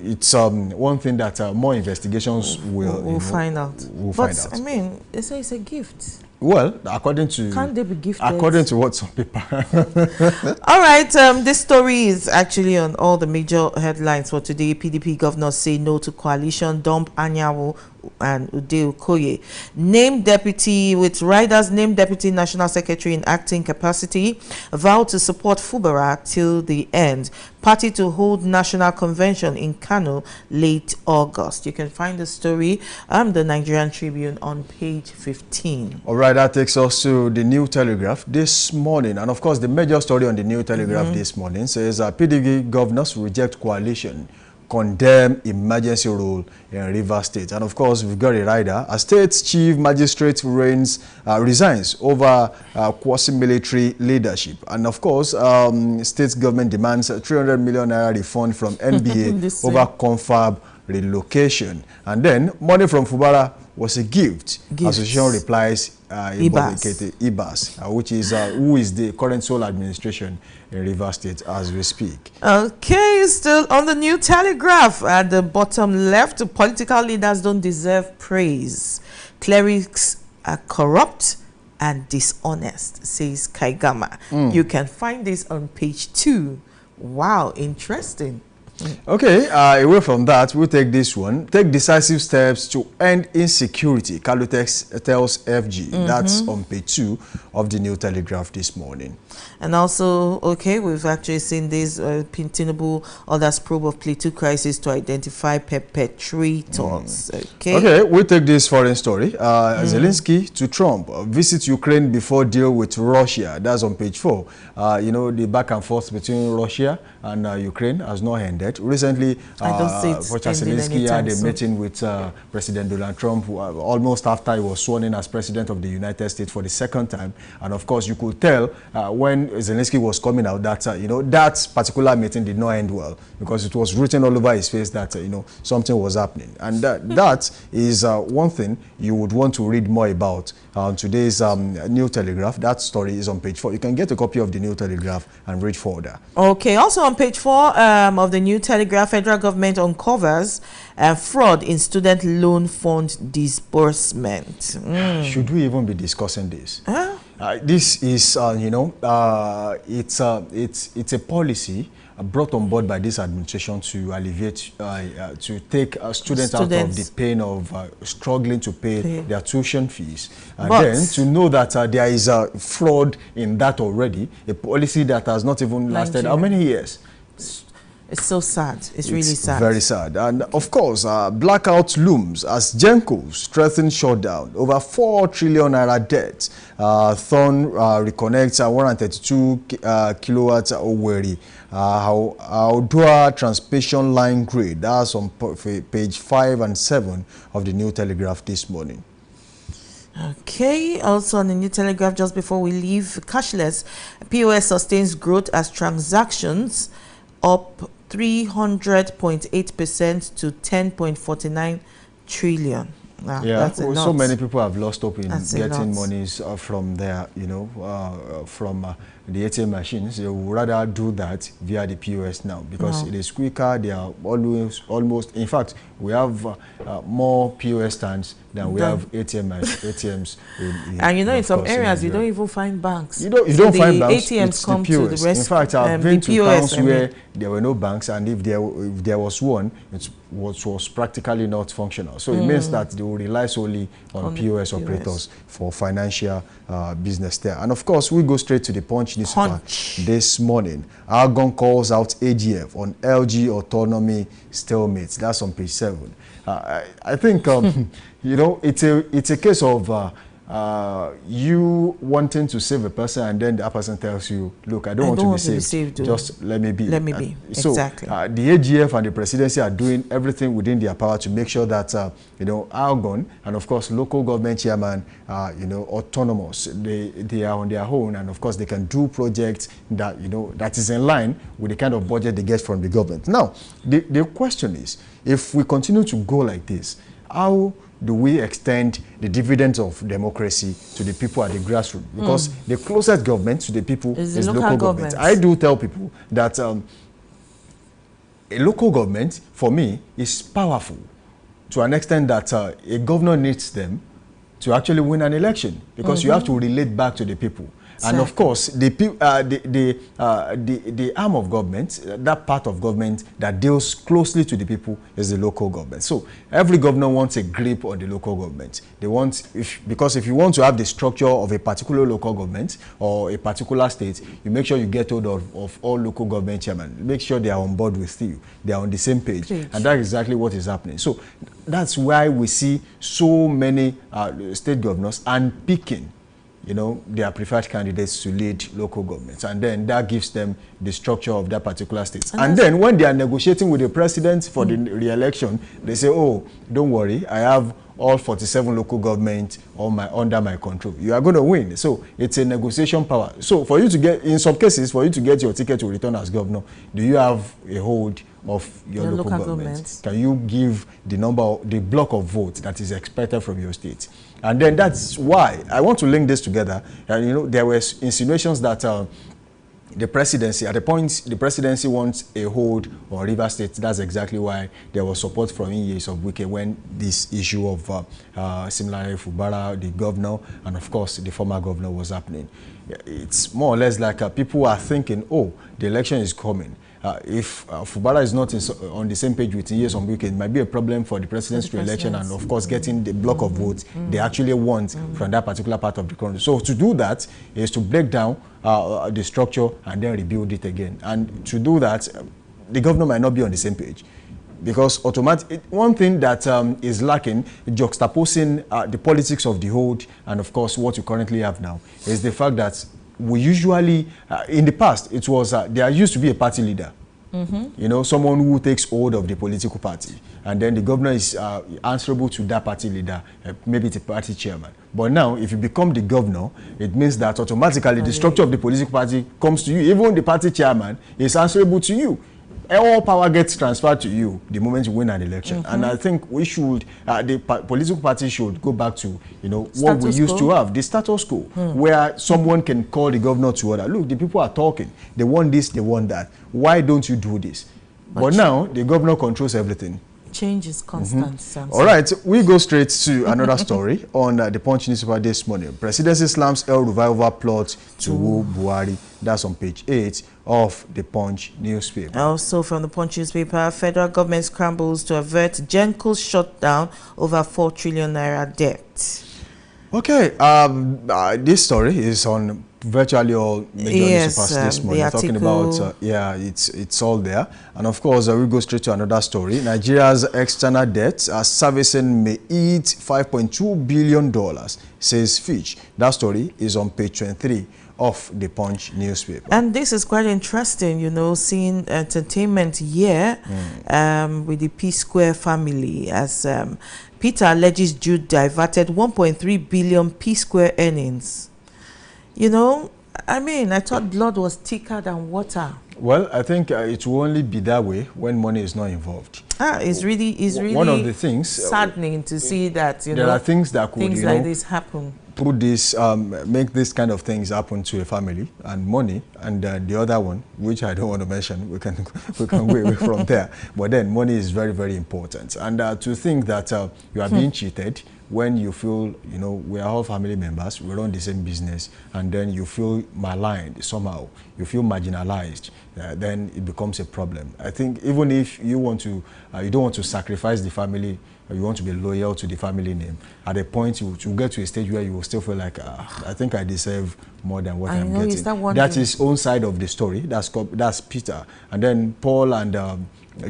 it's one thing that more investigations will find out. But I mean, they say it's a gift. Well, according to... Can't they be gifted? According to what some people... All right, this story is actually on all the major headlines for today. PDP governors say no to coalition, dump Anyanwu and Ude Okoye. Named deputy national secretary in acting capacity, vowed to support Fubara till the end. Party to hold national convention in Kano late August. You can find the story the Nigerian Tribune on page 15. All right, that takes us to the New Telegraph this morning. And of course, the major story on the New Telegraph this morning says PDP governors reject coalition, condemn emergency rule in Rivers State. And of course, we've got a rider. A state chief magistrate resigns over quasi-military leadership. And of course, state government demands a 300 million naira refund from NBA over confab relocation. And then money from Fubara was a gift. Association replies Ibas, which is who is the current sole administration in Rivers State as we speak. Okay, still on the New Telegraph at the bottom left, political leaders don't deserve praise. Clerics are corrupt and dishonest, says Kaigama. You can find this on page 2. Wow, interesting. Okay, away from that, we'll take this one. Take decisive steps to end insecurity, Kalutex tells FG. That's on page 2 of the New Telegraph this morning. And also, okay, we've actually seen this Tinubu others probe of Plateau crisis to identify perpetrators. Okay, we'll take this foreign story. Zelensky to Trump, visit Ukraine before deal with Russia. That's on page 4. You know, the back and forth between Russia and Ukraine has not ended. Recently, Zelensky had a meeting with President Donald Trump almost after he was sworn in as President of the United States for the second time. And of course, you could tell when Zelensky was coming out that, you know, that particular meeting did not end well because it was written all over his face that, you know, something was happening. And that is one thing you would want to read more about today's New Telegraph. That story is on page 4. You can get a copy of the New Telegraph and read further. Okay, also on page 4 of the New Telegraph, federal government uncovers fraud in student loan fund disbursement. Should we even be discussing this? This is, you know, it's a policy brought on board by this administration to alleviate, to take students out of the pain of struggling to pay their tuition fees. And then to know that there is a fraud in that already, a policy that has not even lasted how many years? It's so sad. It's really sad. Very sad. And of course, blackout looms as Genco strengthens shutdown. Over 4 trillion naira debt. Thorn reconnects 132 kilowatts Owerri. Outdoor transmission line grid. That's on page 5 and 7 of the New Telegraph this morning. Okay, also on the New Telegraph, just before we leave, cashless POS sustains growth as transactions up 300.8% to 10.49 trillion. Wow, yeah, so many people have lost hope in getting monies from their, you know, from the ATM machines. They would rather do that via the POS now because it is quicker. They are almost, in fact, we have more POS stands than we have ATMs. And you know, in some areas, you don't even find banks. You don't find banks. ATMs come to the rest. In fact, I've been to towns where there were no banks, and if there was one, it was practically not functional. So it means that they will rely solely on POS operators for financial business there. And of course, we go straight to the Punch newspaper this morning. Argon calls out AGF on LG autonomy stalemate. That's on page 7. I think you know, it's a case of you wanting to save a person, and then the person tells you, look, I don't want to be saved. Just let me be. Let me be. So exactly. The AGF and the presidency are doing everything within their power to make sure that you know, Argon and of course local government chairman you know, autonomous. They are on their own, and of course they can do projects that, you know, that is in line with the kind of budget they get from the government. Now the question is, if we continue to go like this, how do we extend the dividends of democracy to the people at the grassroots? Because the closest government to the people is local government. I do tell people that a local government, for me, is powerful to an extent that a governor needs them to actually win an election, because you have to relate back to the people. And of course, the arm of government, that part of government that deals closely to the people, is the local government. So every governor wants a grip on the local government. They want, because if you want to have the structure of a particular local government or a particular state, you make sure you get hold of all local government chairmen. Make sure they are on board with you. They are on the same page. And that's exactly what is happening. So that's why we see so many state governors unpicking, you know, their preferred candidates to lead local governments, and then that gives them the structure of that particular state. And then when they are negotiating with the president for the re-election, they say, oh, don't worry, I have all 47 local governments under my control. You are going to win. So it's a negotiation power. So for you to get, in some cases, for you to get your ticket to return as governor, do you have a hold of your local government? Can you give the block of votes that is expected from your state? And then that's why I want to link this together. And you know, there were insinuations that the presidency, at the point the presidency wants a hold on Rivers State. That's exactly why there was support from Nyesom of Wike when this issue of similarly Fubara, the governor, and of course the former governor was happening. It's more or less like people are thinking, oh, the election is coming. If Fubara is not on the same page with Nyesom Wike, it might be a problem for the president's re-election and of course getting the block of votes they actually want from that particular part of the country. So to do that is to break down the structure and then rebuild it again. And to do that, the governor might not be on the same page. Because one thing that is lacking, juxtaposing the politics of the hold and of course what you currently have now, is the fact that we usually, in the past, it was, there used to be a party leader. You know, someone who takes hold of the political party. And then the governor is answerable to that party leader, maybe the party chairman. But now, if you become the governor, it means that automatically the structure of the political party comes to you. Even the party chairman is answerable to you. All power gets transferred to you the moment you win an election. And I think we should, the political party should go back to, you know, what we used to have, the status quo, where someone can call the governor to order. Look, the people are talking. They want this, they want that. Why don't you do this? But now, the governor controls everything. Change is constant. All right, we go straight to another story on the Punch newspaper this morning. Presidency slams El Revival plot to woo Buhari. That's on page 8 of the Punch newspaper. Also from the Punch newspaper, federal government scrambles to avert Genco's shutdown over 4 trillion naira debt. Okay, this story is on virtually all major newspapers this morning, talking about it's all there. And of course we go straight to another story. Nigeria's external debt servicing may eat $5.2 billion, says Fitch. That story is on page 23 of the Punch newspaper. And this is quite interesting, you know, seeing entertainment here with the P Square family, as Peter alleges Jude diverted 1.3 billion P Square earnings. You know, I mean, I thought blood was thicker than water. Well, I think it will only be that way when money is not involved. It's really one of the things saddening to see that, you know, there are things that could, things like this happen. Put this, make this kind of things happen to a family and money, and the other one, which I don't want to mention, we can go away from there. But then money is very, very important, and to think that you are being cheated when you feel, you know, we are all family members, we run the same business, and then you feel maligned somehow, you feel marginalized, then it becomes a problem. I think even if you want to, you don't want to sacrifice the family, you want to be loyal to the family name, at a point you get to a stage where you will still feel like, I think I deserve more than what I'm getting. That's his own side of the story. That's Peter. And then Paul and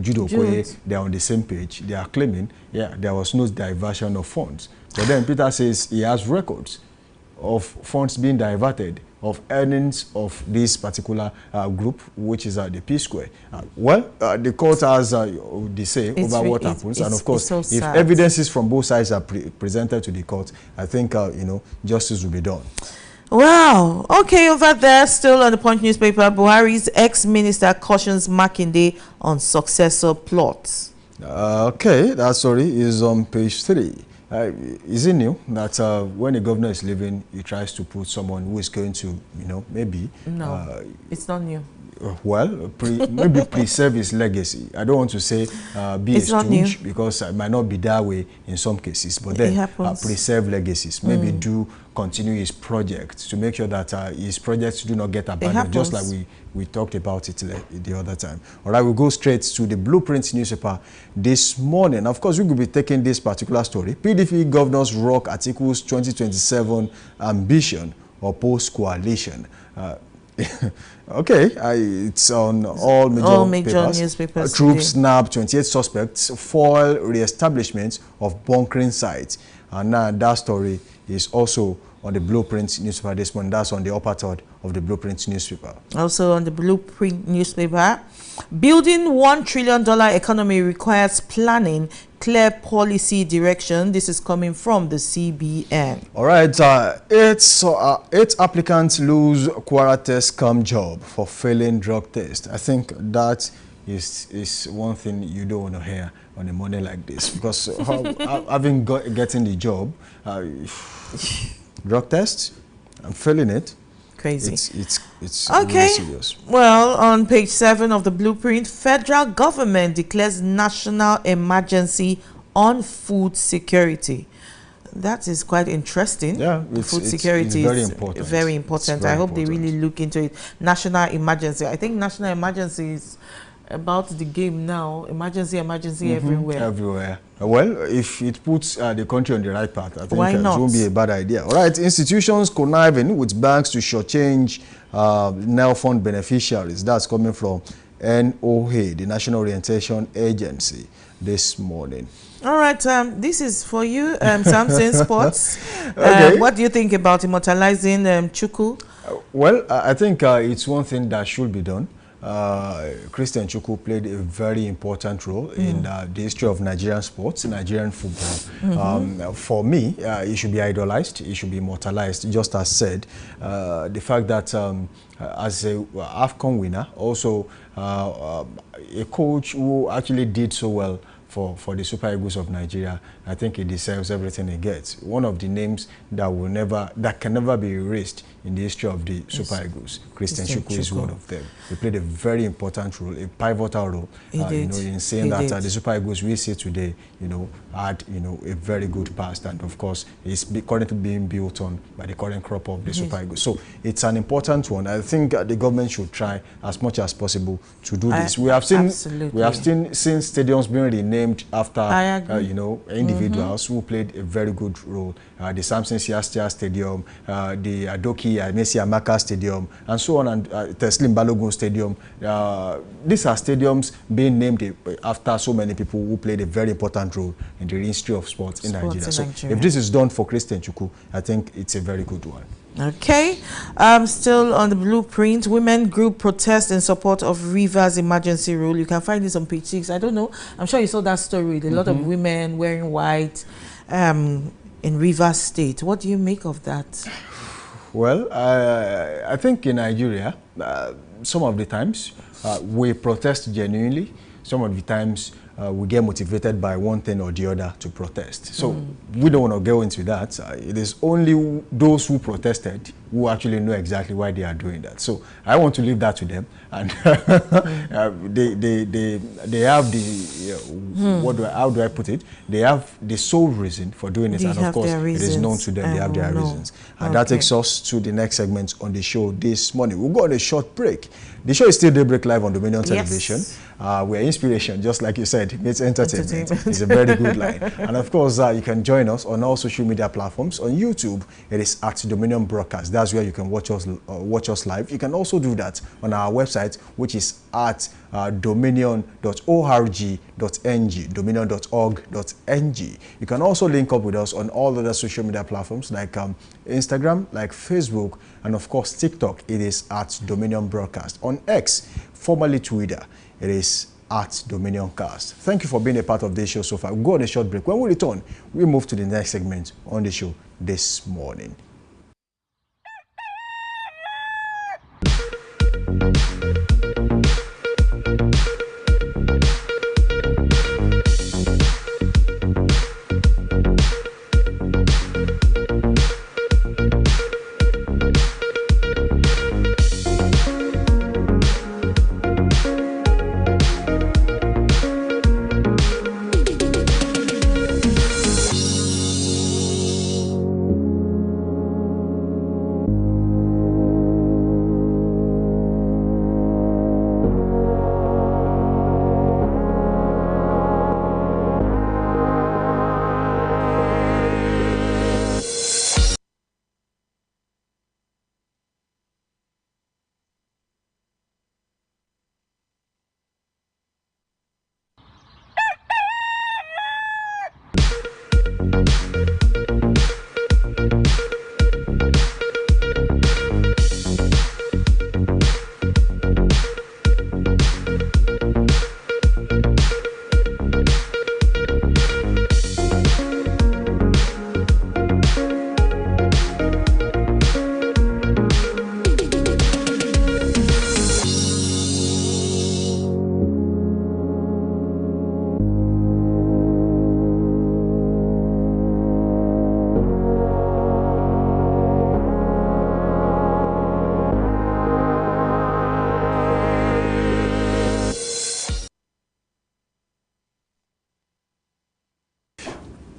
Jude Okoye, they're on the same page. They are claiming, there was no diversion of funds. But then Peter says he has records of funds being diverted, of earnings of this particular group, which is the P Square. The court has the say over what happens, and of course, so if evidences from both sides are presented to the court, I think you know, justice will be done. Wow. Okay, over there, still on the Punch newspaper, Buhari's ex-minister cautions Makinde on successor plots. Okay, that story is on page 3. Is it new that when a governor is leaving, he tries to put someone who is going to, you know, maybe... No, it's not new. Maybe preserve his legacy. I don't want to say be it's a stooge, because it might not be that way in some cases, but then preserve legacies. Maybe do continue his projects to make sure that his projects do not get abandoned, just like we talked about it the other time. All right, we'll go straight to the Blueprint newspaper this morning. Of course, we will be taking this particular story. PDP governors rock Atiku's 2027 ambition or post-coalition. Okay, it's on all major newspapers. Troops snap 28 suspects, foil re-establishment of bunkering sites. And now that story is also on the Blueprint newspaper this morning. That's on the upper third of the Blueprint newspaper. Also on the Blueprint newspaper, building $1 trillion economy requires planning, clear policy direction. This is coming from the CBN. All right, 8 applicants lose Kwara test come job for failing drug test. I think that is one thing you don't want to hear on a Monday like this, because getting the job, drug test, I'm failing it. Crazy. It's okay. Really serious. Well, on page 7 of the Blueprint, federal government declares national emergency on food security. That is quite interesting. Yeah, food security is very important. Very important. I hope they really look into it. National emergency. I think national emergency is about the game now. Emergency everywhere. Everywhere. Well, if it puts the country on the right path, I think it won't be a bad idea. All right, institutions conniving with banks to shortchange NEL fund beneficiaries. That's coming from NOA, the National Orientation Agency, this morning. All right, this is for you, Samson Sports. Okay. What do you think about immortalizing Chukwu? Well, I think it's one thing that should be done. Christian Chukwu played a very important role in the history of Nigerian sports, Nigerian football. For me, he should be idolized, he should be immortalized, just as said. The fact that as a AFCON winner, also a coach who actually did so well for the Super Eagles of Nigeria, I think he deserves everything he gets. One of the names that can never be erased in the history of the Super Eagles. Christian Chukwu is one of them. He played a very important role, a pivotal role, in saying that the Super Eagles we see today, had a very good past, and of course, it's currently being built on by the current crop of the Super Eagles. So it's an important one. I think the government should try as much as possible to do this. We have seen stadiums being renamed after individuals who played a very good role. The Samson Siastia Stadium, the Adoki Messi Amaka Stadium, and so on, and Teslim Balogun Stadium. These are stadiums being named after so many people who played a very important role in the history of sports in Nigeria. So if this is done for Christian Chukwu, I think it's a very good one. Okay, still on the Blueprint, women group protest in support of Rivers emergency rule. You can find this on page 6. I don't know, I'm sure you saw that story with a lot of women wearing white in Rivers State. What do you make of that? Well, I think in Nigeria, some of the times we protest genuinely. Some of the times we get motivated by one thing or the other to protest. So we don't want to go into that. It is only those who protested who actually know exactly why they are doing that. So I want to leave that to them. And they have the, how do I put it? They have the sole reason for doing it. And of course, it is known to them. They have their reasons. And that takes us to the next segment on the show this morning. We'll go on a short break. The show is still Daybreak Live on Dominion Television. We're inspiration, just like you said. It's entertainment. It's a very good line. And of course, you can join us on all social media platforms. On YouTube, it is at Dominion Broadcast. That's where you can watch us live. You can also do that on our website, which is at dominion.org.ng, dominion.org.ng. You can also link up with us on all other social media platforms like Instagram, like Facebook, and of course TikTok. It is at Dominion Broadcast. On X, formerly Twitter, it is at Dominion Cast. Thank you for being a part of this show so far. We'll go on a short break. When we return, we move to the next segment on the show this morning.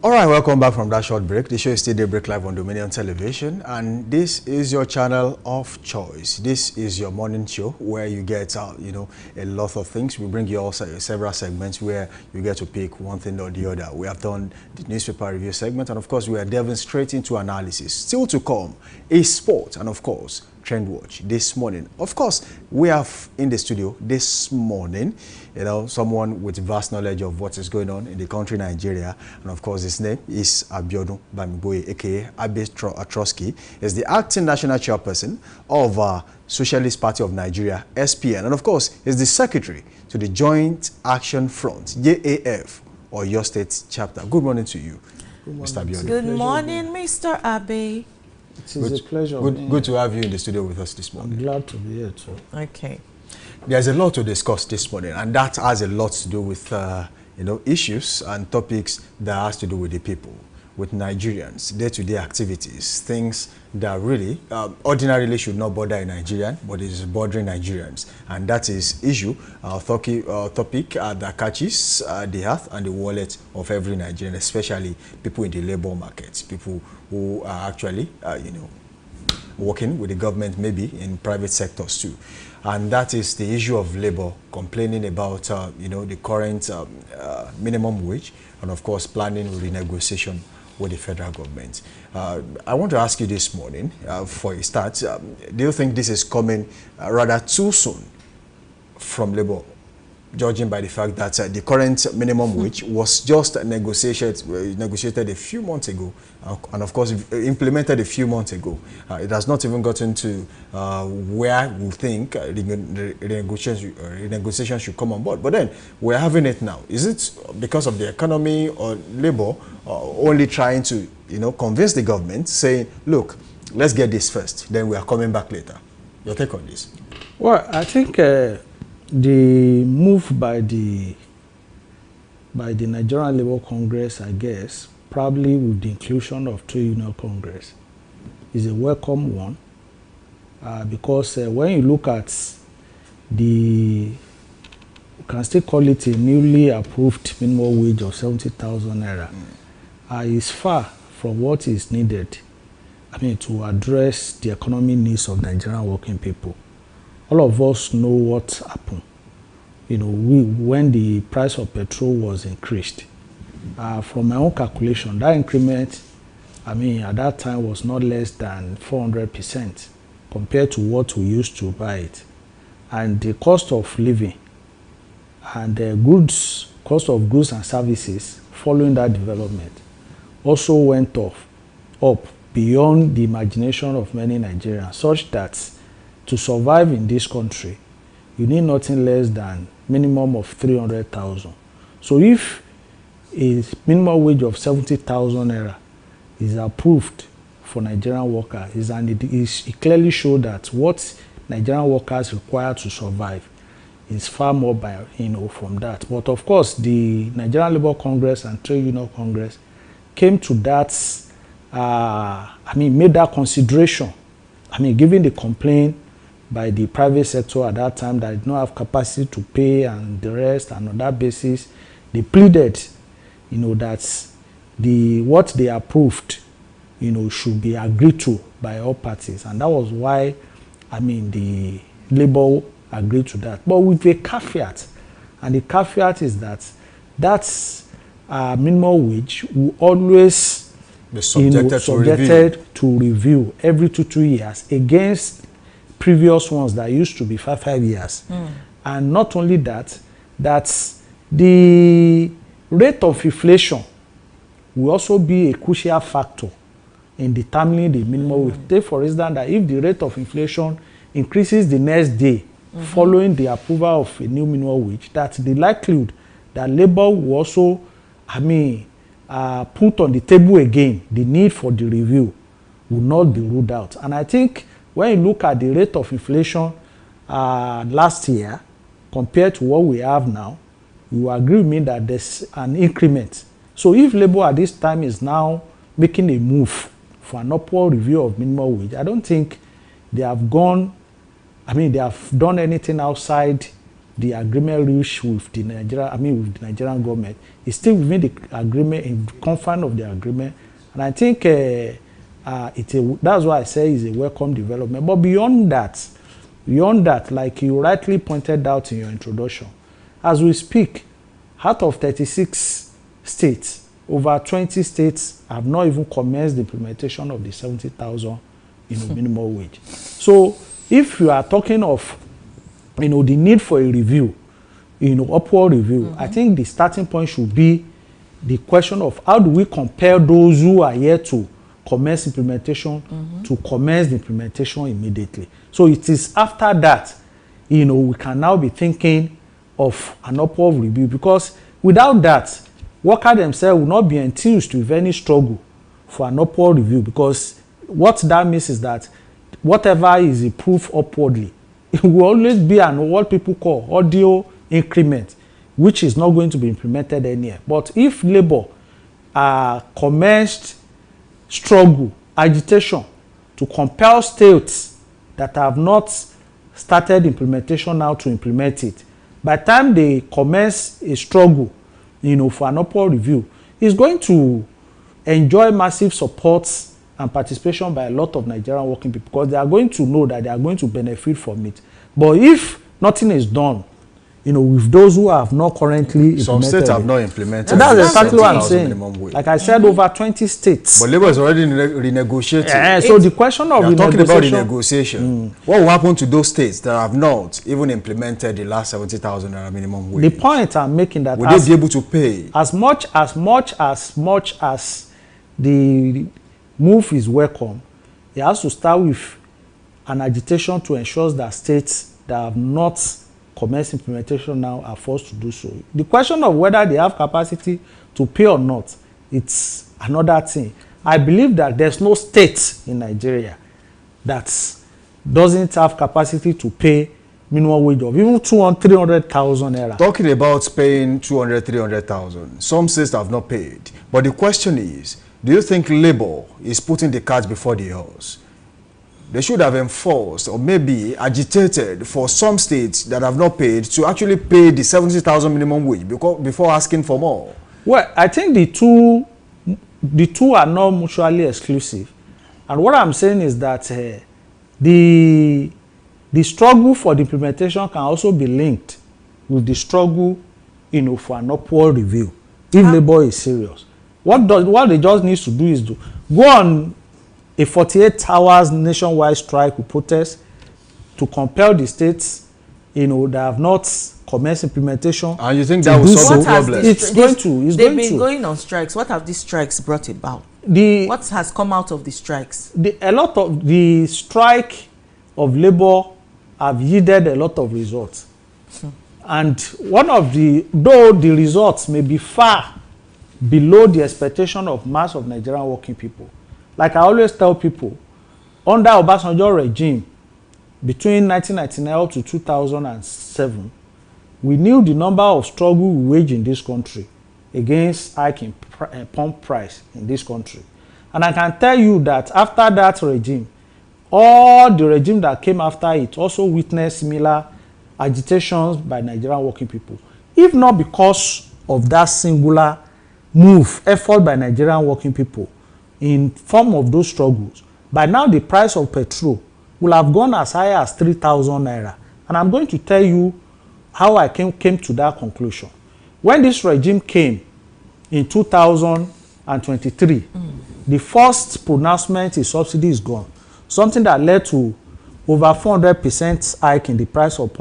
All right, welcome back from that short break. The show is still Daybreak Live on Dominion Television, and this is your channel of choice. This is your morning show where you get, you know, a lot of things. We bring you also several segments where you get to pick one thing or the other. We have done the newspaper review segment, and of course, we are delving straight into analysis. Still to come is sport, and of course, Trend Watch this morning. Of course, we have in the studio this morning, you know, someone with vast knowledge of what is going on in the country, Nigeria, and of course, his name is Abiodun Bamiboye, aka Abe Trotsky. Is the acting national chairperson of Socialist Party of Nigeria, SPN, and of course, is the secretary to the Joint Action Front, JAF, or your state chapter. Good morning to you, Mr. Abiodun. Good morning, Mr. Abe. It is a pleasure. Good to have you in the studio with us this morning. I'm glad to be here too. Okay. There's a lot to discuss this morning, and that has a lot to do with you know, issues and topics that has to do with the people, with Nigerians, day-to-day activities, things that really ordinarily should not bother a Nigerian, but is bothering Nigerians, and that is issue topic that catches the heart and the wallet of every Nigerian, especially people in the labor market, people who are actually you know, working with the government, maybe in private sectors too. And that is the issue of labor, complaining about you know, the current minimum wage, and of course planning renegotiation with the federal government. I want to ask you this morning, for a start, do you think this is coming rather too soon from labor, judging by the fact that the current minimum wage was just negotiated a few months ago, and of course implemented a few months ago. It has not even gotten to where we think renegotiation should come on board. But then we're having it now. Is it because of the economy or labor only trying to, you know, convince the government, saying, look, let's get this first, then we are coming back later? Your take on this? Well, I think the move by the Nigerian Labour Congress, I guess, probably with the inclusion of Trade Union Congress, is a welcome one, because when you look at you can still call it a newly approved minimum wage of 70,000 naira, is far from what is needed, I mean, to address the economic needs of Nigerian working people. All of us know what happened. You know, when the price of petrol was increased. From my own calculation, that increment, I mean, at that time was not less than 400% compared to what we used to buy it. And the cost of living and the cost of goods and services following that development also went up beyond the imagination of many Nigerians, such that to survive in this country, you need nothing less than minimum of 300,000. So if a minimum wage of 70,000 naira is approved for Nigerian workers, it clearly shows that what Nigerian workers require to survive is far more by, you know, from that. But of course, the Nigerian Labour Congress and Trade Union Congress came to that, I mean, made that consideration. I mean, given the complaint by the private sector at that time that did not have capacity to pay and the rest, and on that basis, they pleaded, you know, that what they approved, you know, should be agreed to by all parties. And that was why, I mean, the Labour agreed to that. But with a caveat, and the caveat is that that's minimum wage will always be subjected to review every 2 years against previous ones that used to be 5 years. And not only that, that's the rate of inflation will also be a crucial factor in determining the minimum wage. Take for instance that if the rate of inflation increases the next day following the approval of a new minimum wage, that's the likelihood that labor will also, I mean, put on the table again the need for the review will not be ruled out. And I think when you look at the rate of inflation last year compared to what we have now, you agree with me that there's an increment. So if Labour at this time is now making a move for an upward review of minimum wage, I don't think they have gone, I mean, they have done anything outside the agreement reached with the Nigerian government is still within the agreement, in the confines of the agreement, and I think that's why I say it's a welcome development. But beyond that, like you rightly pointed out in your introduction, as we speak, out of 36 states, over 20 states have not even commenced the implementation of the 70,000 minimum wage. So if you are talking of the need for a review, upward review, I think the starting point should be the question of how do we compel those who are here to commence implementation to commence the implementation immediately. So it is after that, we can now be thinking of an upward review, because without that, workers themselves will not be enthused with any struggle for an upward review, because what that means is that whatever is improved upwardly, it will always be what people call audio increment, which is not going to be implemented anywhere. But if labor commenced struggle, agitation to compel states that have not started implementation now to implement it, by the time they commence a struggle, for an upward review, it's going to enjoy massive support and participation by a lot of Nigerian working people, because they are going to know that they are going to benefit from it. But if nothing is done, with those who have not currently implemented, some states have not implemented. So that's exactly what I'm saying. Like I said, over 20 states. But labor is already renegotiating. Yeah, so the question of talking about renegotiation, what will happen to those states that have not even implemented the last 70,000 minimum wage? The point I'm making that will they be able to pay? As much as the move is welcome, it has to start with an agitation to ensure that states that have not commenced implementation now are forced to do so. The question of whether they have capacity to pay or not, it's another thing. I believe that there's no state in Nigeria that doesn't have capacity to pay minimum wage of even 200,000-300,000 naira. Talking about paying 200,000-300,000, some states have not paid. But the question is, do you think labor is putting the cart before the horse? They should have enforced or maybe agitated for some states that have not paid to actually pay the 70,000 minimum wage before asking for more. Well, I think the two are not mutually exclusive. And what I'm saying is that the struggle for the implementation can also be linked with the struggle, for an upward review, if labor is serious. What they just need to do is to go on a 48 hours nationwide strike with protest to compel the states, that have not commenced implementation. And you think that will solve the problem? It's going to. They've been going on strikes. What have these strikes brought about? What has come out of the strikes? A lot of the strike of labor have yielded a lot of results. And though the results may be far below the expectation of mass of Nigerian working people. Like I always tell people, under Obasanjo regime, between 1999 up to 2007, we knew the number of struggle we waged in this country against hiking pump price in this country. And I can tell you that after that regime, all the regime that came after it also witnessed similar agitations by Nigerian working people. If not because of that singular effort by Nigerian working people in form of those struggles, by now the price of petrol will have gone as high as 3,000 naira. And I'm going to tell you how I came to that conclusion. When this regime came in 2023, the first pronouncement is subsidy is gone, something that led to over 400% hike in the price of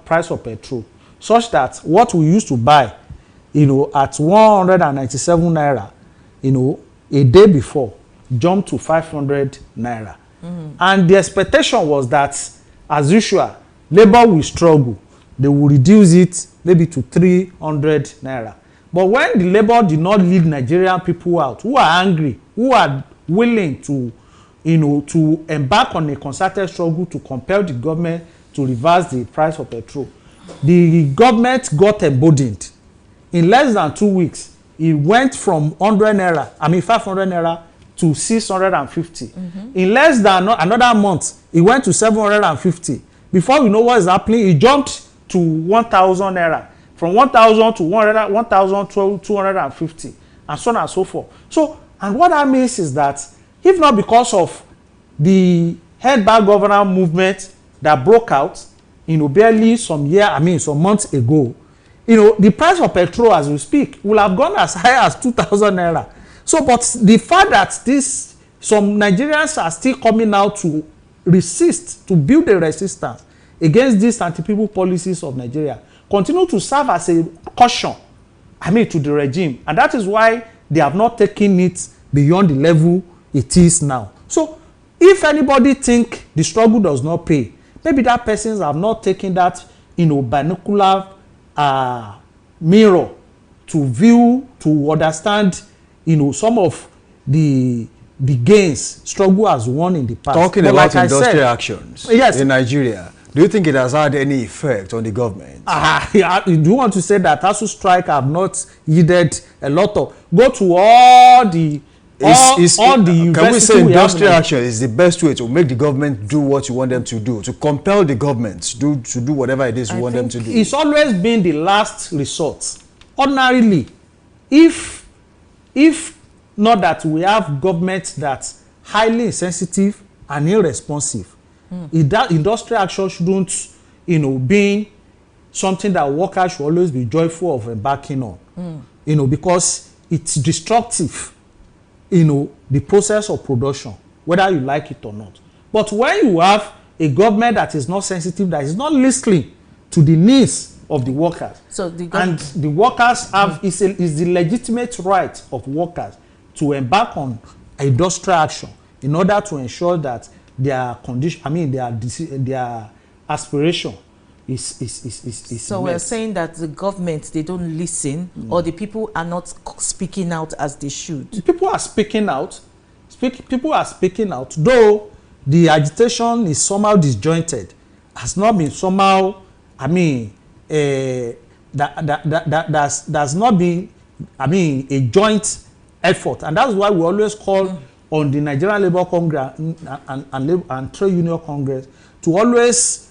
price of petrol, such that what we used to buy, at 197 naira, a day before, jumped to 500 naira. And the expectation was that, as usual, labor will struggle. They will reduce it maybe to 300 naira. But when the labor did not lead Nigerian people out, who are angry, who are willing to, to embark on a concerted struggle to compel the government to reverse the price of petrol, the government got emboldened. In less than 2 weeks, it went from 500 naira to 650. In less than another month, it went to 750. Before we know what is happening, it jumped to 1,000 naira, from 1,000 to 1,250, and so on and so forth. So, and what that means is that if not because of the head back governor movement that broke out, barely some months ago, the price of petrol as we speak will have gone as high as 2,000 naira. So, but the fact that some Nigerians are still coming out to resist, to build a resistance against these anti-people policies of Nigeria, continue to serve as a caution, to the regime. And that is why they have not taken it beyond the level it is now. So, if anybody think the struggle does not pay, maybe that persons have not taken that, binocular mirror to view, to understand, some of the gains struggle has won in the past. Talking but about industrial actions in Nigeria, do you think it has had any effect on the government? Do you want to say that ASUU strike have not yielded a lot of? Go to all the universities. Can we say industrial action is the best way to make the government do what you want them to do, to compel the government to do whatever it is you want them to do? It's always been the last resort. Ordinarily, if not that we have government that's highly insensitive and irresponsive, that industrial action shouldn't, be something that workers should always be joyful of embarking on, because it's destructive, the process of production, whether you like it or not. But when you have a government that is not sensitive, that is not listening to the needs of the workers, and the workers have is the legitimate right of workers to embark on industrial action in order to ensure that their condition, their aspiration is so met. We're saying that the government, they don't listen, or the people are not speaking out as they should. People are speaking out. People are speaking out, though the agitation is somehow disjointed, has not been somehow, that's not been, a joint effort. And that's why we always call on the Nigerian Labour Congress and Trade Union Congress to always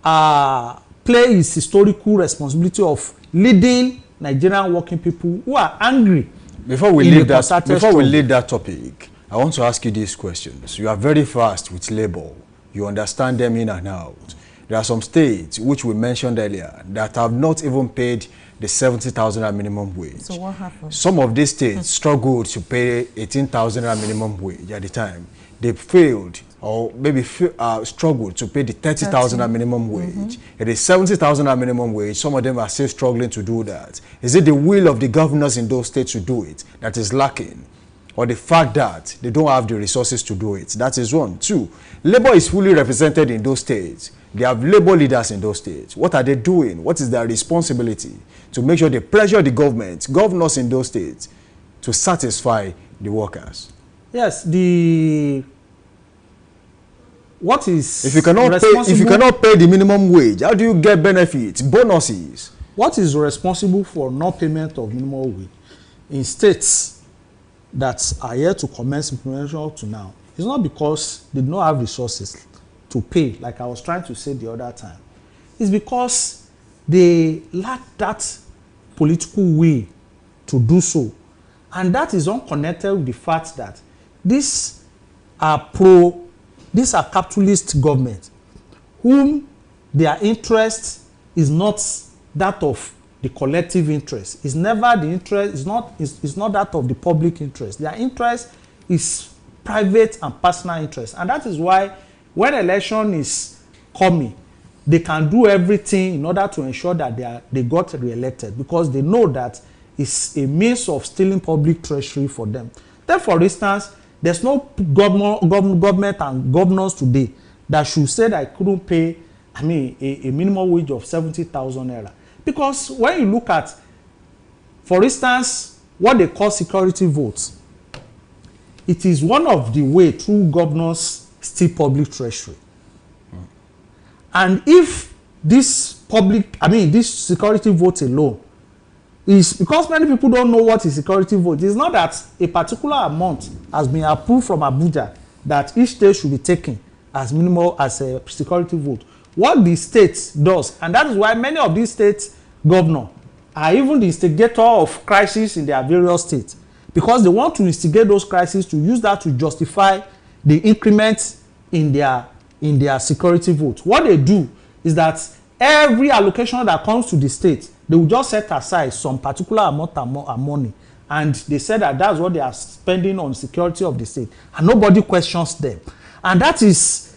play its historical responsibility of leading Nigerian working people who are angry. Before we leave that topic, I want to ask you these questions. You are very fast with labor. You understand them in and out. There are some states, which we mentioned earlier, that have not even paid the 70,000 minimum wage. So what happened? Some of these states struggled to pay 18,000 minimum wage at the time. They failed or maybe struggled to pay the 30,000 minimum wage. It is 70,000 minimum wage. Some of them are still struggling to do that. Is it the will of the governors in those states to do it that is lacking? Or the fact that they don't have the resources to do it? That is one. Two, labor is fully represented in those states. They have labor leaders in those states. What are they doing? What is their responsibility to make sure they pressure the governors in those states to satisfy the workers? Yes, what is if you cannot pay the minimum wage, how do you get benefits, bonuses? What is responsible for non-payment of minimum wage in states that are yet to commence implementation to now? It's not because they do not have resources to pay, like I was trying to say the other time. It's because they lack that political will to do so. And that is unconnected with the fact that these are capitalist governments whom their interest is not that of the collective interest. It's never the interest, it's not that of the public interest. Their interest is private and personal interest. And that is why when election is coming, they can do everything in order to ensure that they got re-elected, because they know that it's a means of stealing public treasury for them. Then, for instance, there's no government and governors today that should say that I couldn't pay, a minimum wage of 70,000 naira. Because when you look at, for instance, what they call security votes, it is one of the way through governors steal public treasury. And if this this security vote alone is, because many people don't know what is security vote, it's not that a particular amount has been approved from Abuja that each state should be taken as minimal as a security vote. what the state does. And that is why many of these state governors are even the instigator of crises in their various states, because they want to instigate those crises to use that to justify the increments in their security vote. What they do is that every allocation that comes to the state, they will just set aside some particular amount of money, and they say that that's what they are spending on security of the state, and nobody questions them. And that is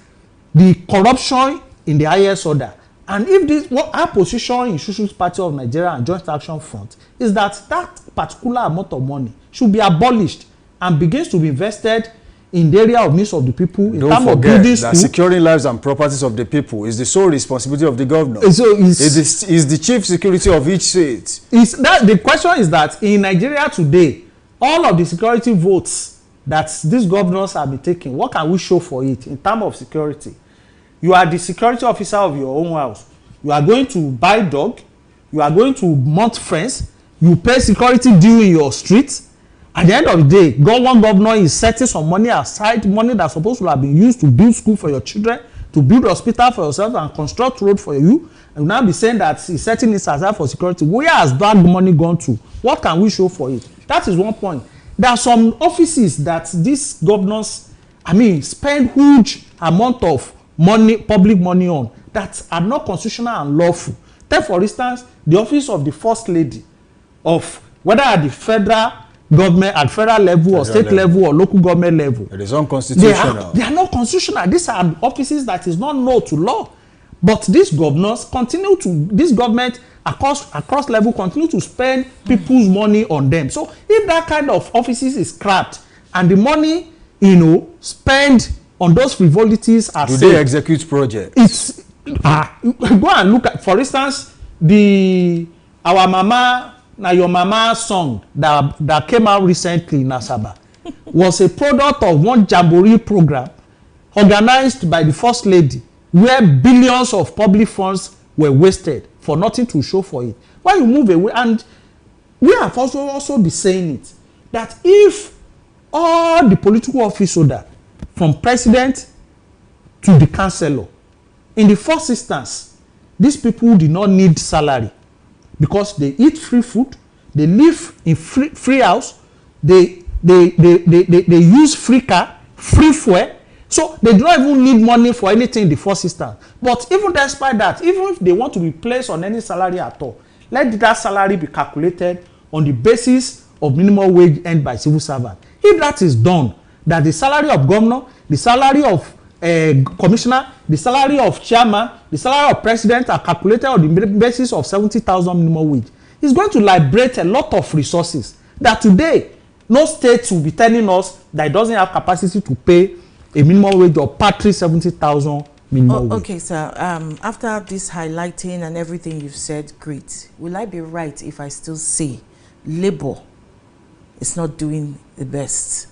the corruption in the highest order. And if this, what our position in Socialist Party of Nigeria and Joint Action Front is that that particular amount of money should be abolished and begins to be invested in the area of needs of the people. Don't forget that securing lives and properties of the people is the sole responsibility of the governor. So is the chief security of each state. The question is that in Nigeria today, all of the security votes that these governors have been taking, what can we show for it in terms of security? You are the security officer of your own house. You are going to buy dog. You are going to mount fence. You pay security due in your street. At the end of the day, one governor is setting some money aside, money that's supposed to have been used to build school for your children, to build hospital for yourself and construct road for you. And now be saying that he's setting this aside for security. Where has that money gone to? What can we show for it? That is one point. There are some offices that these governors, spend huge amount of money, public money on, that are not constitutional and lawful. Take for instance the office of the first lady, of whether at the federal government, at federal level or state level or local government level. It is unconstitutional. They are not constitutional. These are offices that is not known to law. But these governors continue to, this government across level continue to spend people's money on them. So if that kind of offices is scrapped and the money, spent on those frivolities are do they execute projects? It's go and look at, for instance, our mama na your mama song that came out recently in Asaba was a product of one jamboree program organized by the first lady, where billions of public funds were wasted for nothing to show for it. When you move away, and we have also been saying it, that if all the political office holder, from president to the councillor, in the first instance, these people did not need salary, because they eat free food, they live in free house, they use free car, free fuel, so they do not even need money for anything in the first instance. But even despite that, even if they want to be placed on any salary at all, let that salary be calculated on the basis of minimum wage earned by civil servant. If that is done, that the salary of governor, the salary of commissioner, the salary of chairman, the salary of president are calculated on the basis of 70,000 minimum wage, it's going to liberate a lot of resources that today no state will be telling us that it doesn't have capacity to pay a minimum wage of paltry 70,000 minimum wage. Okay, sir. After this highlighting and everything you've said, great. Will I be right if I still say Labour is not doing the best?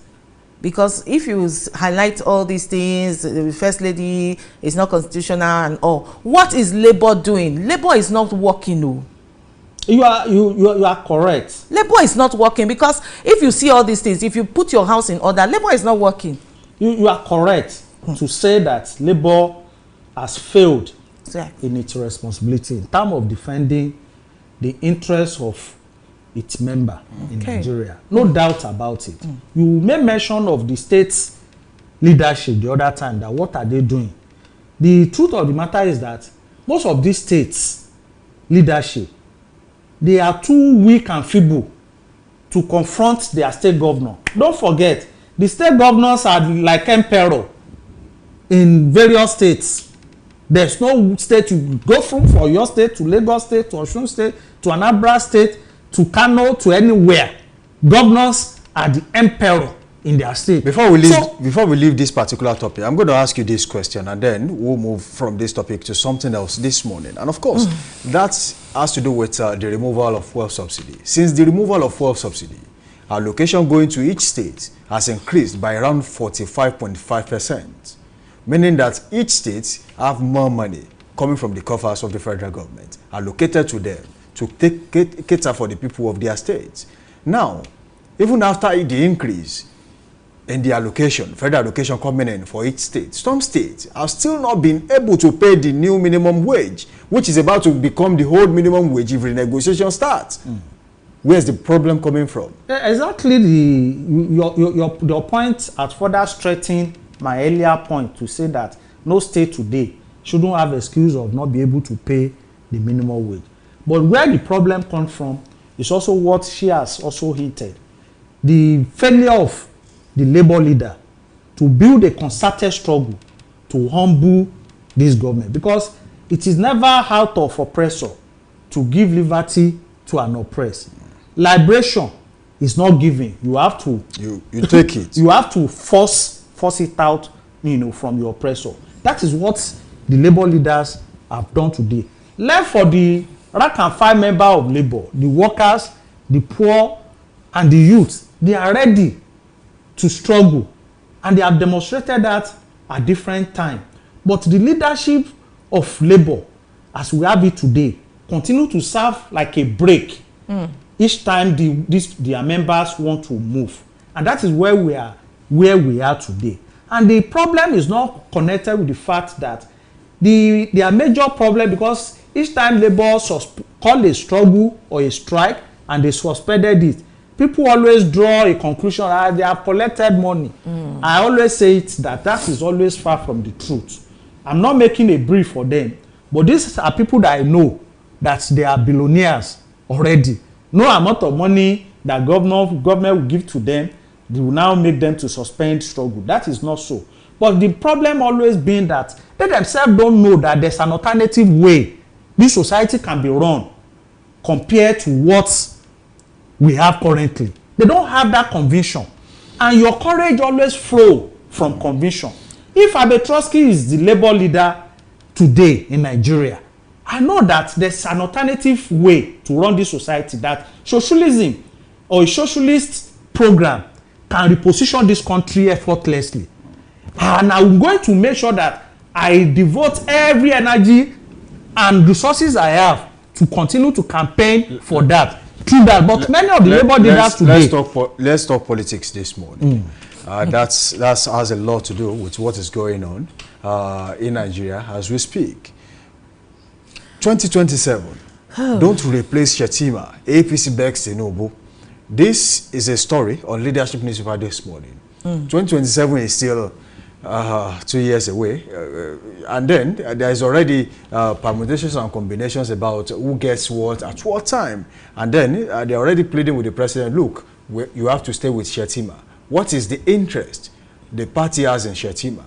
Because if you highlight all these things, the first lady is not constitutional and all, what is Labour doing? Labour is not working. No. You are correct. Labour is not working, because if you see all these things, if you put your house in order, Labour is not working. You are correct to say that Labour has failed in its responsibility in terms of defending the interests of its member in Nigeria. No doubt about it. You made mention of the state's leadership the other time, that what are they doing? The truth of the matter is that most of these states' leadership, they are too weak and feeble to confront their state governor. Don't forget, the state governors are like emperor in various states. There's no state you go from your state to Lagos State to Osun State to Anambra State to Kano to anywhere. Governors are the emperor in their state. Before we leave this particular topic, I'm going to ask you this question, and then we'll move from this topic to something else this morning. And of course, that has to do with the removal of fuel subsidy. Since the removal of fuel subsidy, allocation going to each state has increased by around 45.5%, meaning that each state have more money coming from the coffers of the federal government allocated to them to cater for the people of their states. Now, even after the increase, in the allocation, federal allocation coming in for each state, some states have still not been able to pay the new minimum wage, which is about to become the whole minimum wage if renegotiation starts. Where's the problem coming from? Exactly your point has further strengthened my earlier point to say that no state today shouldn't have excuse of not be able to pay the minimum wage. But where the problem comes from is also what she has also hinted. The failure of the labor leader to build a concerted struggle to humble this government, because it is never out of oppressor to give liberty to an oppressed. Liberation is not given. You have to you take it. You have to force it out, from your oppressor. That is what the labor leaders have done today. Left for the rank and file member of labor, the workers, the poor, and the youth, they are ready to struggle, and they have demonstrated that at different times. But the leadership of labor, as we have it today, continue to serve like a brake each time their members want to move, and that is where we are today. And the problem is not connected with the fact that their major problem, because each time labor call a struggle or a strike and they suspended it, people always draw a conclusion that they have collected money. I always say that is always far from the truth. I'm not making a brief for them, but these are people that I know that they are billionaires already. No amount of money that government will give to them, they will now make them to suspend struggle. That is not so. But the problem always being that they themselves don't know that there's an alternative way this society can be run compared to what we have currently. They don't have that conviction. And your courage always flow from conviction. If Abe Trotsky is the labor leader today in Nigeria, I know that there's an alternative way to run this society, that socialism or a socialist program can reposition this country effortlessly. And I'm going to make sure that I devote every energy and resources I have to continue to campaign for that. Through that, but many of the labor leaders today. Let's talk politics this morning. That has a lot to do with what is going on in Nigeria as we speak. 2027. Don't replace Shettima. APC begs Tinubu. This is a story on Leadership Newspaper this morning. 2027 is still 2 years away, and then there is already permutations and combinations about who gets what at what time, and then they're already pleading with the president, look, you have to stay with Shettima. What is the interest the party has in Shettima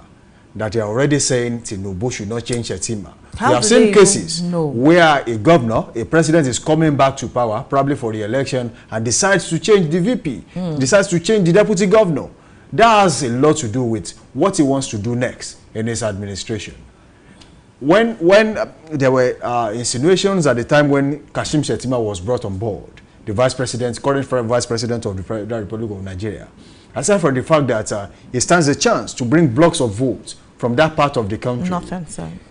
that they are already saying Tinubu should not change Shettima? We have seen cases where a governor, a president is coming back to power, probably for the election, and decides to change the VP, decides to change the deputy governor. That has a lot to do with what he wants to do next in his administration. When there were insinuations at the time when Kashim Shettima was brought on board, the current vice president of the Federal Republic of Nigeria, aside from the fact that he stands a chance to bring blocks of votes from that part of the country,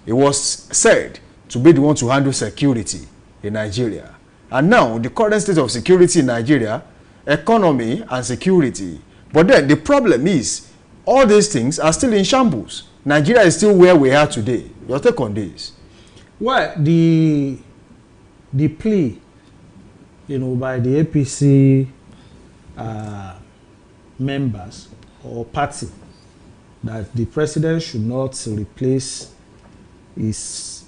it was said to be the one to handle security in Nigeria. And now, the current state of security in Nigeria, economy and security. But then the problem is, all these things are still in shambles. Nigeria is still where we are today. Your take on this? Well, the plea, by the APC members or party that the president should not replace his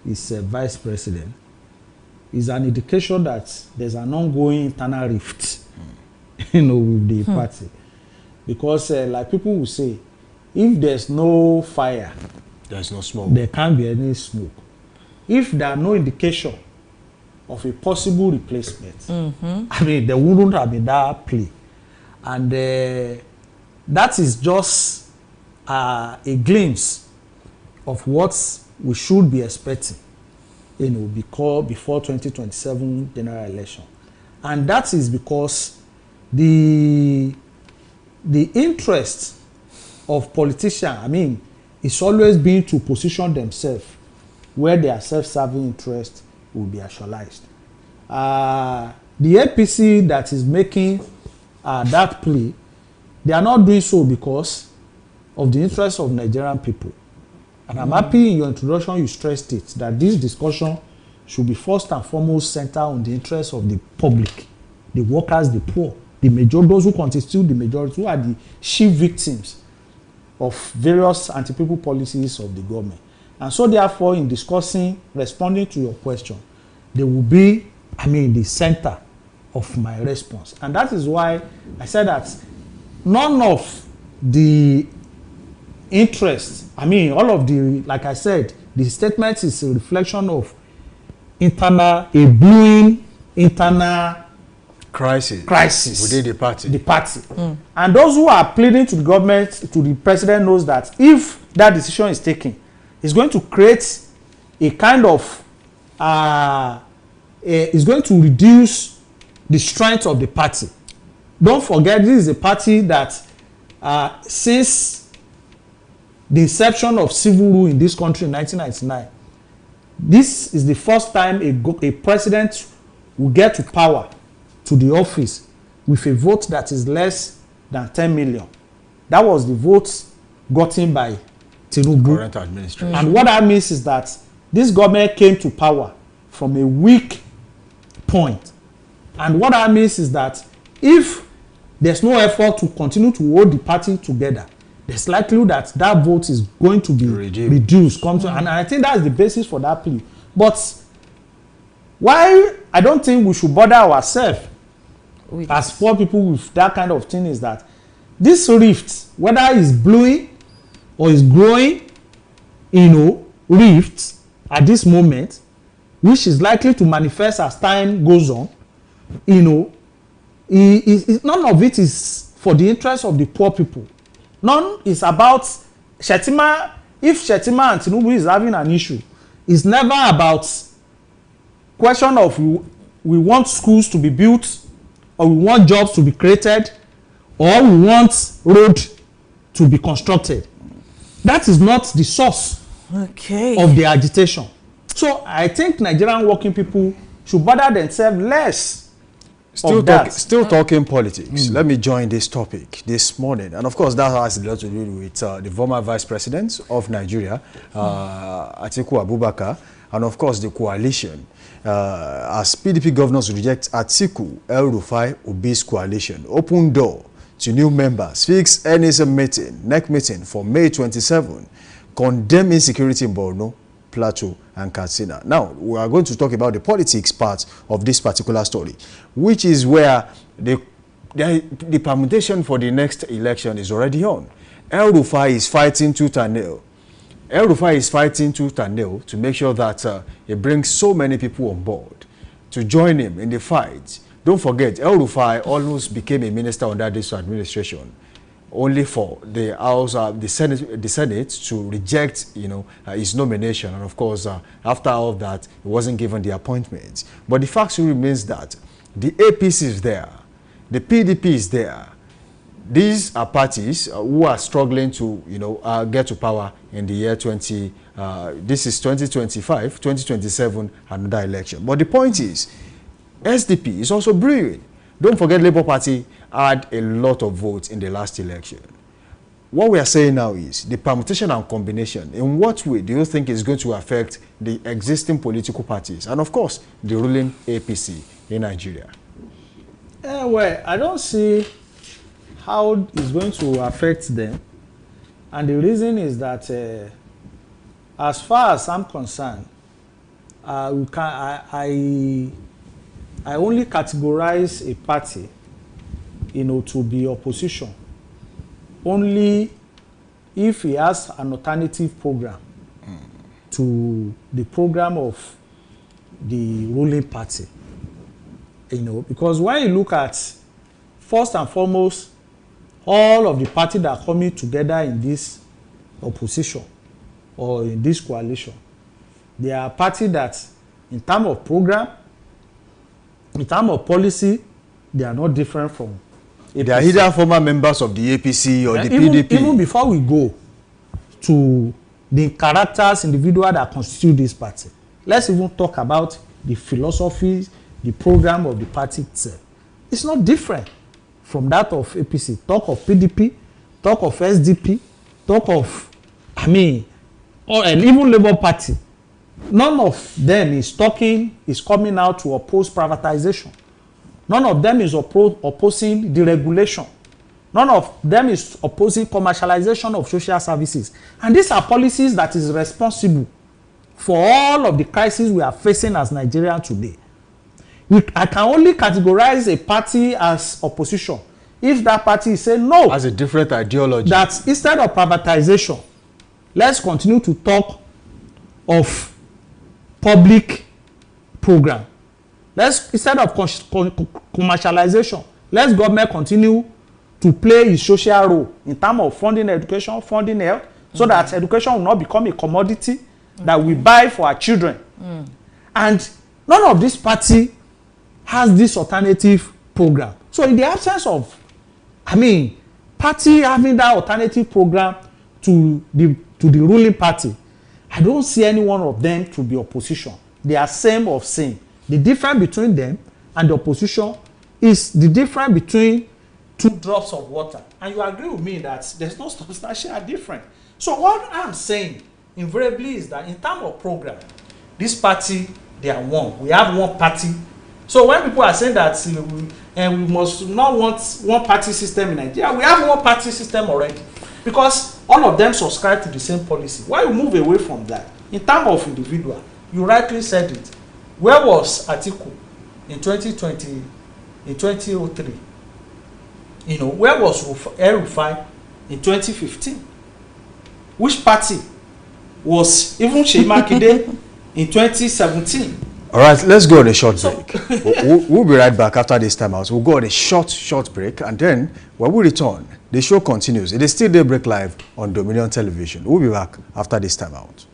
vice president is an indication that there's an ongoing internal rift, with the party. Because like people will say, if there's no fire, there's no smoke. There can't be any smoke. If there are no indication of a possible replacement, I mean, there wouldn't have been that plea. And that is just a glimpse of what we should be expecting, before 2027 general election. And that is because the interest of politicians, is always being to position themselves where their self-serving interest will be actualized. The APC that is making that plea they are not doing so because of the interests of Nigerian people. And I'm happy in your introduction you stressed it, that this discussion should be first and foremost centered on the interests of the public, the workers, the poor, those who constitute the majority, who are the chief victims of various anti-people policies of the government. And so therefore, in discussing, responding to your question, they will be, the center of my response. And that is why I said that none of the interest, all of the, like I said, the statement is a reflection of a brewing internal crisis within the party. And those who are pleading to the government, to the president, knows that if that decision is taken, it's going to create a kind of it's going to reduce the strength of the party. Don't forget, this is a party that since the inception of civil rule in this country in 1999, this is the first time a president will get to power, to the office, with a vote that is less than 10 million. That was the vote gotten by Tinubu. Current administration. And what that means is that this government came to power from a weak point. And what that means is that if there's no effort to continue to hold the party together, there's likely that that vote is going to be reduced. And I think that's the basis for that plea. But why I don't think we should bother ourselves as poor people with that kind of thing is that this rift, whether it's blowing or it's growing, rift at this moment, which is likely to manifest as time goes on, none of it is for the interest of the poor people. None is about Shettima. If Shettima and Tinubu is having an issue, it's never about question of we want schools to be built, or we want jobs to be created, or we want road to be constructed. That is not the source of the agitation. So I think Nigerian working people should bother themselves less. Still talking politics. Let me join this topic this morning. And of course, that has a lot to do with the former vice president of Nigeria, Atiku Abubakar, and of course the coalition. As PDP governors reject Atiku El-Rufai Obi's coalition, open door to new members, fix NEC meeting for May 27, condemn insecurity in Borno, Plateau, and Katsina. Now, we are going to talk about the politics part of this particular story, which is where the permutation for the next election is already on. El-Rufai is fighting tooth and nail. El-Rufai is fighting tooth and nail to make sure that he brings so many people on board to join him in the fight. Don't forget, El-Rufai almost became a minister under this administration, only for the House, the Senate to reject, his nomination. And of course, after all of that, he wasn't given the appointment. But the fact still remains that the APC is there, the PDP is there. These are parties who are struggling to, get to power in the year this is 2025, 2027, another election. But the point is, SDP is also brewing. Don't forget, Labour Party had a lot of votes in the last election. What we are saying now is the permutation and combination. In what way do you think is going to affect the existing political parties and, of course, the ruling APC in Nigeria? Well, I don't see how it's going to affect them. And the reason is that as far as I'm concerned, I only categorize a party, to be opposition only if he has an alternative program to the program of the ruling party. Because when you look at, first and foremost, all of the parties that are coming together in this opposition or in this coalition, they are parties that, in terms of program, in terms of policy, they are not different from APC. They are either former members of the APC or the PDP. Even before we go to the characters, individuals that constitute this party, let's even talk about the philosophy, the program of the party itself. It's not different from that of APC. Talk of PDP, talk of SDP, talk of, or even Labour Party. None of them is coming out to oppose privatization. None of them is opposing deregulation. None of them is opposing commercialization of social services. And these are policies that is responsible for all of the crises we are facing as Nigeria today. I can only categorize a party as opposition if that party is saying no. As a different ideology. That instead of privatization, let's continue to talk of public program. Instead of commercialization, let's government continue to play its social role in terms of funding education, funding health, so that education will not become a commodity that we buy for our children. And none of this party has this alternative program. So in the absence of, party having that alternative program to the ruling party, I don't see any one of them to be opposition. They are same of same. The difference between them and the opposition is the difference between 2 drops of water. And you agree with me that there's no substantial difference. So what I'm saying invariably is that in terms of program, this party, they are one. We have one party. So when people are saying that we must not want one party system in Nigeria, we have one party system already. Because all of them subscribe to the same policy. Why you move away from that? In terms of individual, you rightly said it. Where was Atiku in 2020, in 2003? Where was El-Rufai in 2015? Which party was even Seyi Makinde in 2017? All right, let's go on a short break. We'll be right back after this time out. We'll go on a short break, and then when we return, the show continues. It is still Daybreak Live on Dominion Television. We'll be back after this time out.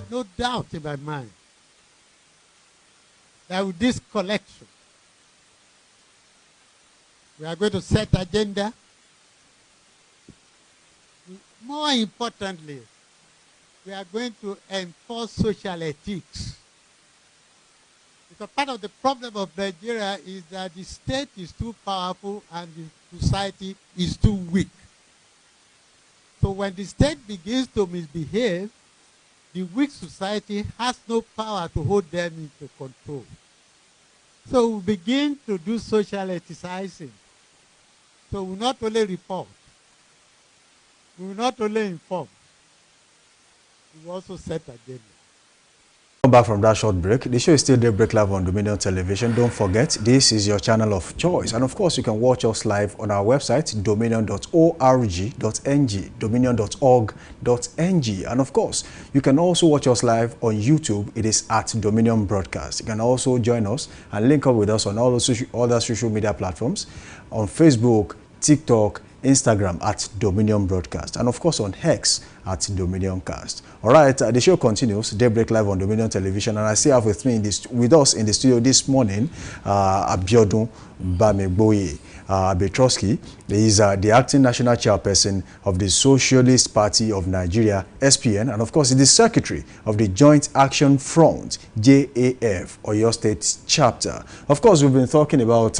No doubt in my mind that with this collection, we are going to set agenda. More importantly, we are going to enforce social ethics. Because part of the problem of Nigeria is that the state is too powerful and the society is too weak. So when the state begins to misbehave, the weak society has no power to hold them into control. So we begin to do social ethicizing. So we not only report, we will not only inform, we will also set agenda. Back from that short break. The show is still Daybreak Live on Dominion Television. Don't forget, this is your channel of choice. And of course, you can watch us live on our website, dominion.org.ng, dominion.org.ng. And of course, you can also watch us live on YouTube. It is at Dominion Broadcast. You can also join us and link up with us on all the other social media platforms, on Facebook, TikTok, Instagram at Dominion Broadcast, and of course on X at Dominion Cast. All right, the show continues, Daybreak Live on Dominion Television, and I still have with us in the studio this morning, Abiodun Bamegboye. Betrosky is the acting national chairperson of the Socialist Party of Nigeria, SPN, and of course is the secretary of the Joint Action Front, JAF, Oyo State chapter. Of course, we've been talking about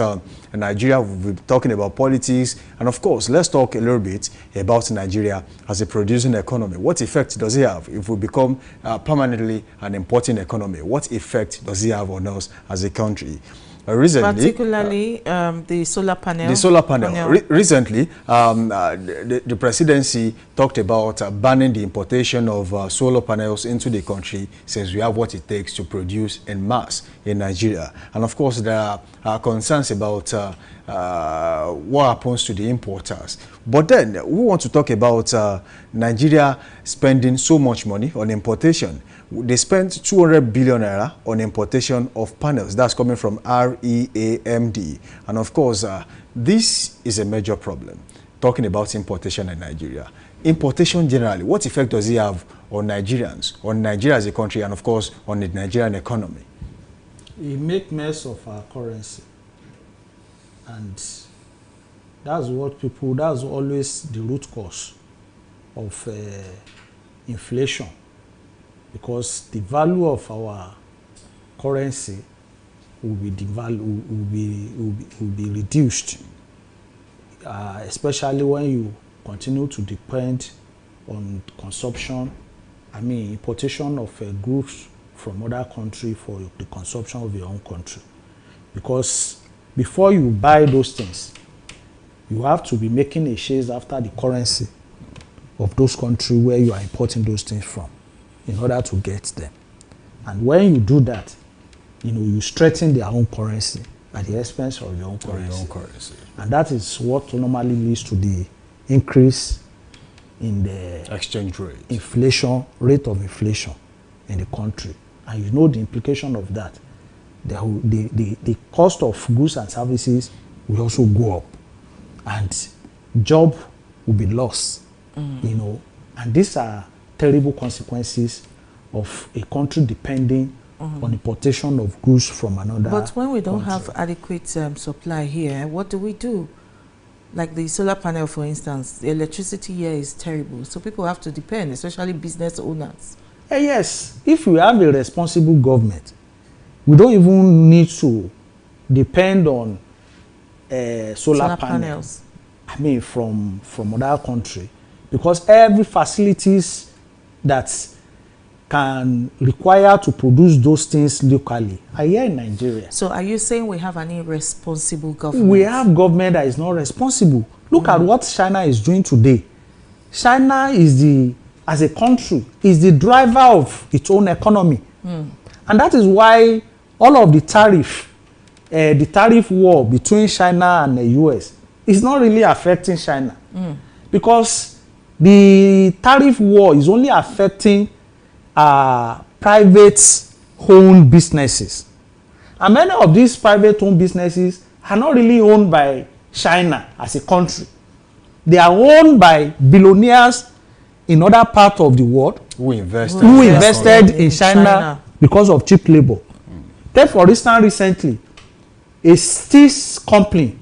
Nigeria, we've been talking about politics, and of course, let's talk a little bit about Nigeria as a producing economy. What effect does it have if we become permanently an importing economy? What effect does it have on us as a country? recently. Particularly the solar panel. The solar panel. Recently, the presidency talked about banning the importation of solar panels into the country, since we have what it takes to produce en masse in Nigeria. And of course, there are concerns about what happens to the importers. But then we want to talk about Nigeria spending so much money on importation. They spent 200 billion naira on importation of panels. That's coming from REAMD. And of course, this is a major problem. Talking about importation in Nigeria. Importation generally, what effect does it have on Nigerians, on Nigeria as a country, and of course, on the Nigerian economy? It makes mess of our currency. And that's always the root cause of inflation. Because the value of our currency will be reduced, especially when you continue to depend on consumption, importation of goods from other country for the consumption of your own country. Because before you buy those things, you have to be making a chase after the currency of those countries where you are importing those things from, in order to get them. And when you do that, you strengthen their own currency at the expense of your own currency. And that is what normally leads to the increase in the exchange rate, rate of inflation in the country. And the implication of that. The cost of goods and services will also go up, and job will be lost, and these are terrible consequences of a country depending on importation of goods from another. But when we don't country. have adequate supply here, what do we do? Like the solar panel, for instance, the electricity here is terrible, so people have to depend, especially business owners. Yes, if we have a responsible government, we don't even need to depend on solar panels. From other country, because every facilities that can require to produce those things locally are here in Nigeria. So are you saying we have an irresponsible government? We have government that is not responsible. Look at what China is doing today. China is as a country, is the driver of its own economy. And that is why all of the tariff war between China and the US is not really affecting China. Because the tariff war is only affecting private-owned businesses. And many of these private-owned businesses are not really owned by China as a country. They are owned by billionaires in other parts of the world who invested in China because of cheap labor. Take for instance, recently, a steel company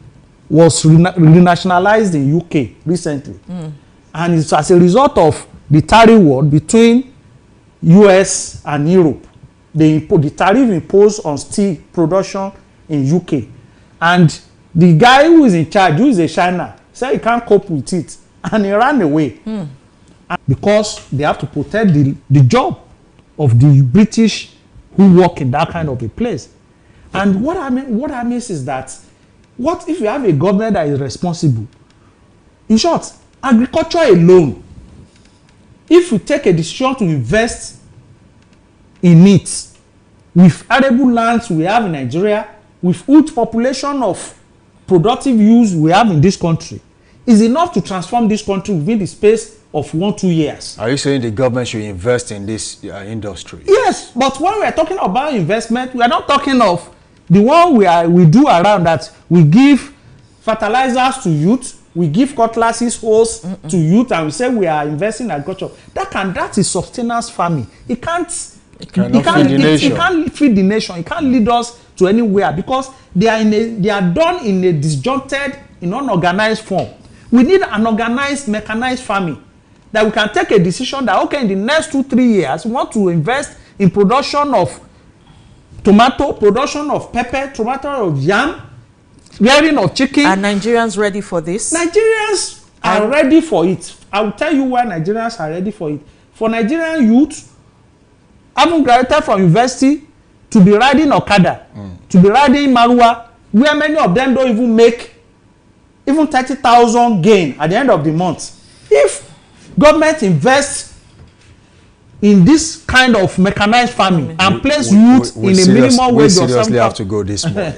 was renationalized in UK recently. And it's as a result of the tariff war between US and Europe. The tariff imposed on steel production in UK. And the guy who is in charge, who is a China, said he can't cope with it. And he ran away. Because they have to protect the job of the British who work in that kind of a place. And what I mean is that, what if you have a government that is responsible? In short, agriculture alone, if you take a decision to invest in it, with arable lands we have in Nigeria, with huge population of productive use we have in this country, is enough to transform this country within the space of 1-2 years. Are you saying the government should invest in this industry? Yes, but when we are talking about investment, we are not talking of the one we do around, that we give fertilizers to youth, we give cutlasses, hose to youth, and we say we are investing in agriculture. That is sustenance farming. It can't feed the nation. It can't lead us to anywhere, because they are done in a disjointed, unorganized form. We need an organized, mechanized farming, that we can take a decision that, okay, in the next 2-3 years, we want to invest in production of tomato, production of pepper, tomato of yam, rearing of chicken. Are Nigerians ready for this? Nigerians are ready for it. I will tell you why Nigerians are ready for it. For Nigerian youth, having graduated from university, to be riding Okada, to be riding Marua, where many of them don't even make even 30,000 gain at the end of the month. If government invests in this kind of mechanized farming and place youth in a minimum wage or something. We seriously have to go this morning.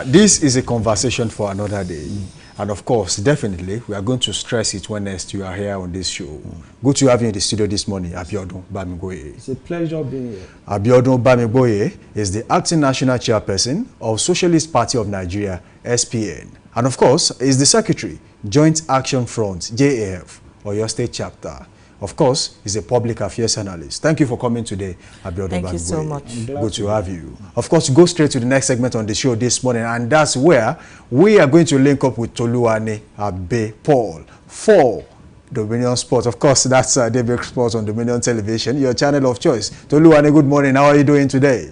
This is a conversation for another day. And of course, definitely, we are going to stress it when next you are here on this show. Good to have you in the studio this morning, Abiodun Bamigboye. It's a pleasure being here. Abiodun Bamigboye is the acting national chairperson of Socialist Party of Nigeria, SPN. And of course, is the secretary, Joint Action Front, JAF, or your state chapter. Of course, he's a public affairs analyst. Thank you for coming today, Abiodun Bamigboye. Thank you so much. Good to have you. Of course, go straight to the next segment on the show this morning, and that's where we are going to link up with Toluwane Abe Paul for Dominion Sports. Of course, that's Daybreak Sports on Dominion Television, your channel of choice. Toluwane, good morning. How are you doing today?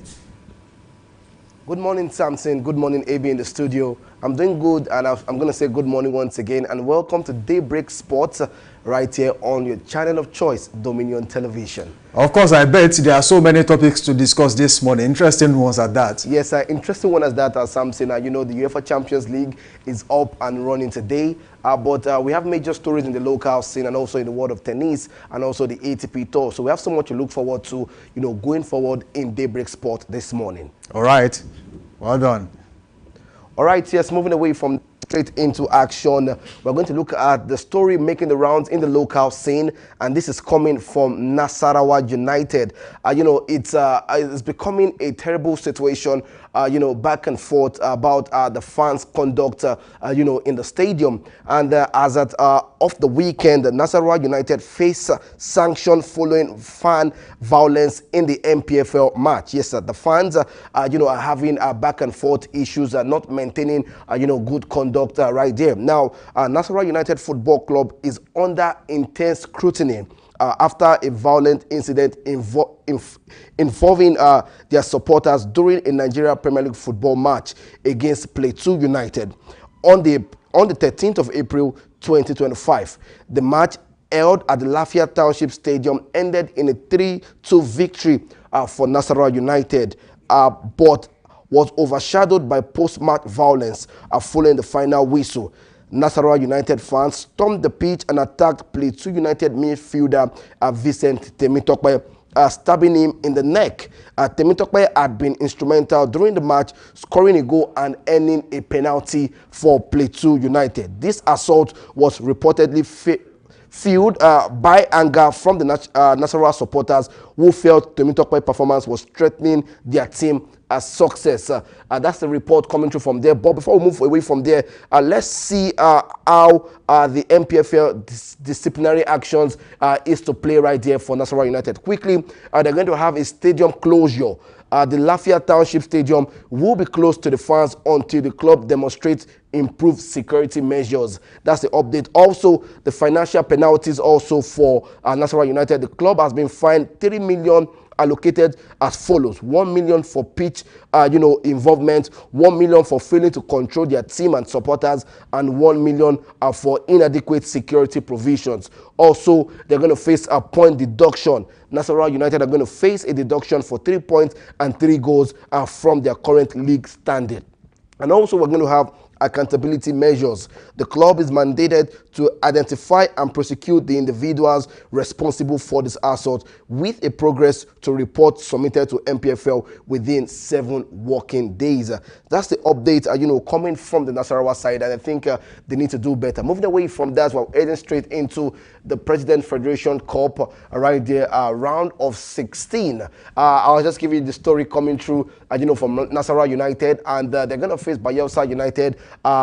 Good morning, Samson. Good morning, AB in the studio. I'm doing good, and I'm going to say good morning once again, and welcome to Daybreak Sports right here on your channel of choice, Dominion Television. Of course, I bet there are so many topics to discuss this morning. Interesting ones at that. Yes, interesting one as that, Samson. You know, the UEFA Champions League is up and running today, but we have major stories in the local scene and also in the world of tennis and also the ATP Tour. So we have so much to look forward to, you know, going forward in Daybreak Sport this morning. All right. Well done. All right, yes, moving away from straight into action, we're going to look at the story making the rounds in the local scene, and this is coming from Nasarawa United. You know, it's becoming a terrible situation, you know, back and forth about the fans' conduct, you know, in the stadium. And as at off the weekend, Nasarawa United faced sanction following fan violence in the MPFL match. Yes, the fans, you know, are having back and forth issues, not maintaining, you know, good conduct right there. Now, Nasarawa United Football Club is under intense scrutiny after a violent incident involving their supporters during a Nigeria Premier League football match against Plateau United on the 13th of April 2025. The match held at the Lafayette Township Stadium ended in a 3-2 victory for Nasarawa United, but was overshadowed by post-match violence following the final whistle. Nasarawa United fans stormed the pitch and attacked Plateau United midfielder Vincent Temitokpe, stabbing him in the neck. Temitokpe had been instrumental during the match, scoring a goal and earning a penalty for Plateau United. This assault was reportedly fueled by anger from the Nasarawa supporters who felt Temitokpe's performance was threatening their team success. That's the report coming through from there. But before we move away from there, let's see how the MPFL disciplinary actions is to play right there for Nasarawa United. Quickly, they're going to have a stadium closure. The Lafayette Township Stadium will be closed to the fans until the club demonstrates improved security measures. That's the update. Also, the financial penalties also for Nasarawa United. The club has been fined 3 million allocated as follows: 1 million for pitch you know, involvement, 1 million for failing to control their team and supporters, and 1 million for inadequate security provisions. Also, they're going to face a point deduction. Nasarawa United are going to face a deduction for 3 points and 3 goals from their current league standing. And also, we're going to have accountability measures. The club is mandated to identify and prosecute the individuals responsible for this assault with a progress to report submitted to MPFL within 7 working days. That's the update, you know, coming from the Nasarawa side, and I think they need to do better. Moving away from that, we're heading straight into the President Federation Cup right there, round of 16. I'll just give you the story coming through, you know, from Nasarawa United, and they're going to face Bayelsa United,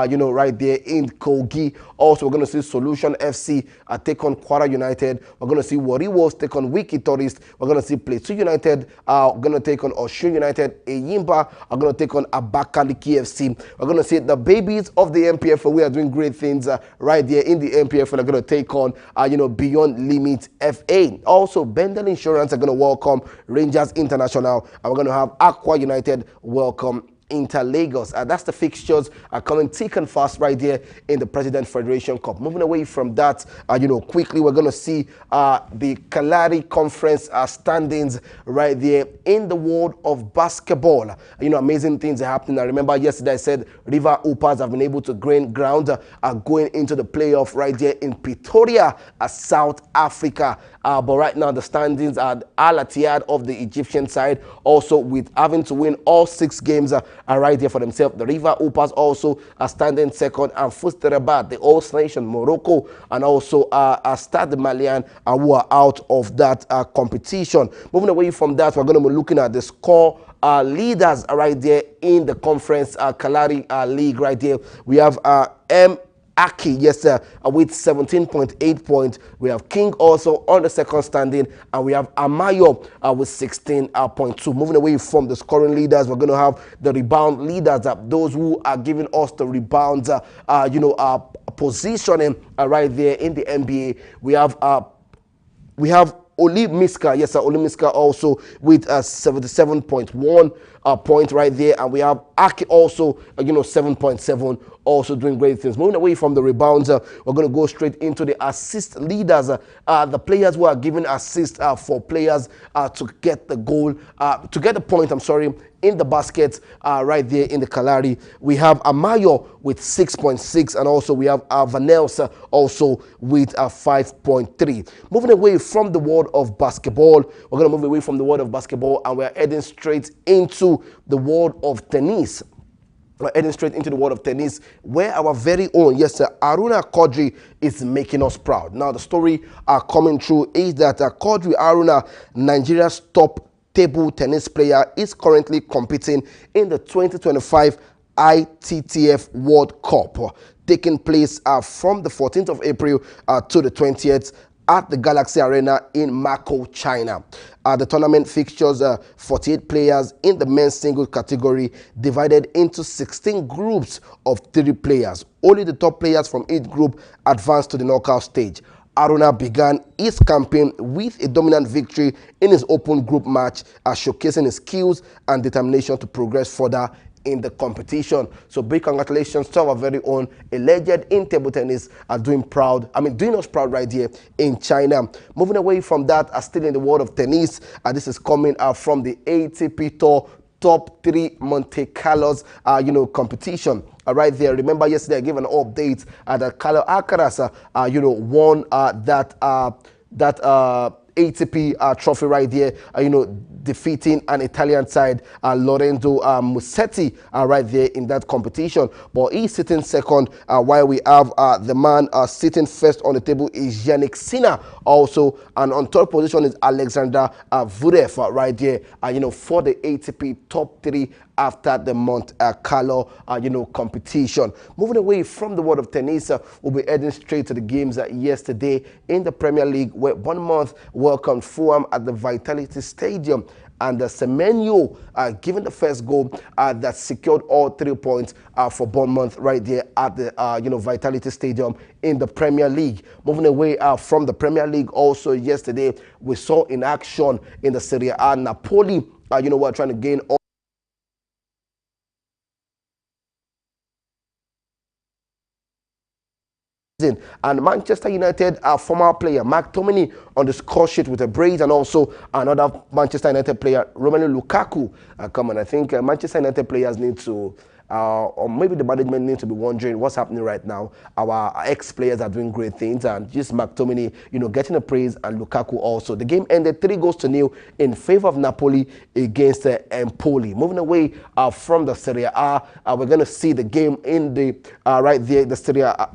you know, right there in Kogi. Also, we're going to see Solution FC take on Kwara United. We're going to see Warri Wolves take on Wiki Tourist. We're going to see Plateau United going to take on Osun United. Eyimba are going to take on Abakaliki FC. We're going to see the babies of the MPFL. We are doing great things right there in the MPFL. Are going to take on, you know, Beyond Limit FA. Also, Bendel Insurance are going to welcome Rangers International. And we're going to have Aqua United welcome Inter Lagos. That's the fixtures coming thick and fast right there in the President Federation Cup. Moving away from that, quickly we're going to see the Kalari Conference standings right there in the world of basketball. Amazing things are happening. I remember yesterday I said River Hoopers have been able to gain ground going into the playoff right there in Pretoria, South Africa. But right now the standings are Al Ittihad of the Egyptian side, also with having to win all 6 games are right there for themselves. The River Hoopers also are standing second, and Fuster Rabat, the host nation, Morocco, and also Stade Malien who are out of that competition. Moving away from that, we're going to be looking at the score leaders right there in the conference Kalari League right there. We have M. Aki, yes, with 17.8 points. We have King also on the second standing, and we have Amayo with 16.2. Moving away from the scoring leaders, we're going to have the rebound leaders, those who are giving us the rebounds, positioning right there in the NBA. We have Oli Miska, yes, Oli Miska also with 77.1 point right there, and we have Aki also, 7.7, also doing great things. Moving away from the rebounds, we're going to go straight into the assist leaders, the players who are giving assist for players to get the goal, to get the point, in the basket right there in the Kalari. We have Amayo with 6.6, and also we have Vanels also with 5.3. Moving away from the world of basketball, we're going to move away from the world of basketball, and we're heading straight into the world of tennis. We're heading straight into the world of tennis, where our very own, yes, sir, Aruna Kodri is making us proud. Now, the story coming through is that Kodri Aruna, Nigeria's top table tennis player, is currently competing in the 2025 ITTF World Cup, taking place from the 14th of April to the 20th at the Galaxy Arena in Mako, China. The tournament fixtures 48 players in the men's singles category, divided into 16 groups of 3 players. Only the top players from each group advanced to the knockout stage. Aruna began his campaign with a dominant victory in his open group match, showcasing his skills and determination to progress further in the competition. So big congratulations to our very own, a legend in table tennis, doing us proud right here in China. Moving away from that, still in the world of tennis, this is coming from the ATP Tour Top 3 Monte Carlos, competition. Right there. Remember yesterday I gave an update that Carlos Alcaraz, won that ATP trophy right there, defeating an Italian side, Lorenzo Musetti, right there in that competition. But he's sitting second, while we have the man sitting first on the table is Yannick Sinner also, and on third position is Alexander Zverev right there, for the ATP top 3 after the Monte Carlo, competition. Moving away from the world of tennis, we'll be heading straight to the games yesterday in the Premier League, where Bournemouth welcomed Fulham at the Vitality Stadium, and Semenyo given the first goal that secured all 3 points for Bournemouth right there at the Vitality Stadium in the Premier League. Moving away from the Premier League, also yesterday we saw in action in the Serie A, Napoli, we're trying to gain all and Manchester United, former player Mark Tomini on the score sheet with a brace, and also another Manchester United player, Romelu Lukaku. I think Manchester United players need to, or maybe the management needs to be wondering what's happening right now. Our ex-players are doing great things, and just Mark Tomini, getting a praise, and Lukaku also. The game ended 3-0 in favor of Napoli against Empoli. Moving away from the Serie A, we're going to see the game in the right there, the Serie A.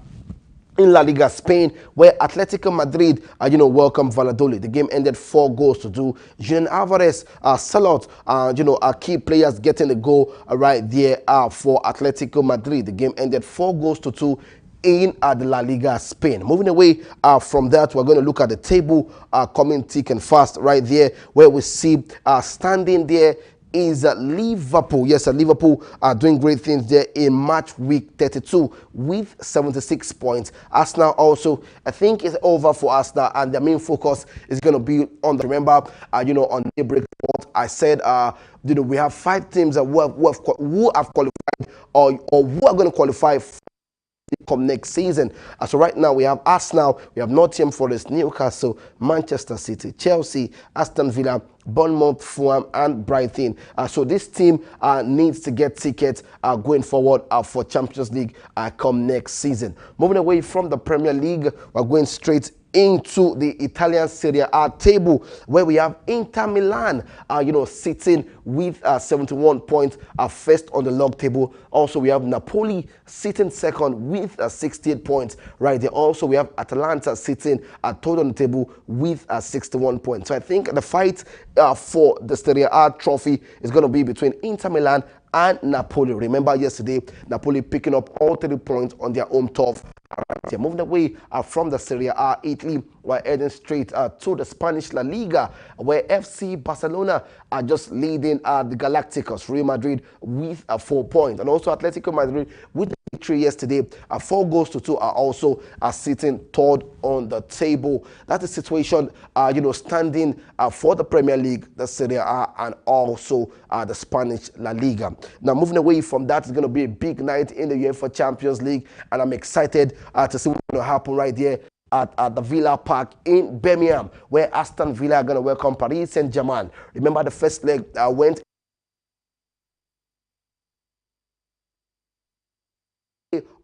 In La Liga Spain, where Atletico Madrid, welcome Valladolid. The game ended 4-2. Julian Alvarez, Salot, our key players getting the goal right there for Atletico Madrid. The game ended 4-2 in the La Liga Spain. Moving away from that, we're going to look at the table coming thick and fast right there, where we see standing there is Liverpool. Yes, Liverpool are doing great things there in match week 32 with 76 points. Arsenal also, I think, is over for Arsenal, and their main focus is going to be on the, remember, on Daybreak Report, I said, we have 5 teams who have qualified or who are going to qualify come next season. So right now we have Arsenal, we have Nottingham Forest, Newcastle, Manchester City, Chelsea, Aston Villa, Bournemouth, Fulham, and Brighton. So this team needs to get tickets going forward for Champions League come next season. Moving away from the Premier League, we're going straight into the Italian Serie A table, where we have Inter Milan, sitting with 71 points, first on the log table. Also, we have Napoli sitting second with 68 points right there. Also, we have Atalanta sitting third on the table with 61 points. So I think the fight for the Serie A trophy is going to be between Inter Milan and Napoli. Remember yesterday, Napoli picking up all 3 points on their home turf. Right, moving away from the Serie A, Italy, we're heading straight to the Spanish La Liga, where FC Barcelona are just leading the Galacticos, Real Madrid, with 4 points. And also Atletico Madrid, with the victory yesterday, 4-2, are also sitting third on the table. That's the situation, standing for the Premier League, the Serie A, and also the Spanish La Liga. Now, moving away from that, it's going to be a big night in the UEFA Champions League, and I'm excited to see what's going to happen right there at the Villa Park in Birmingham, where Aston Villa are going to welcome Paris Saint-Germain. Remember, the first leg went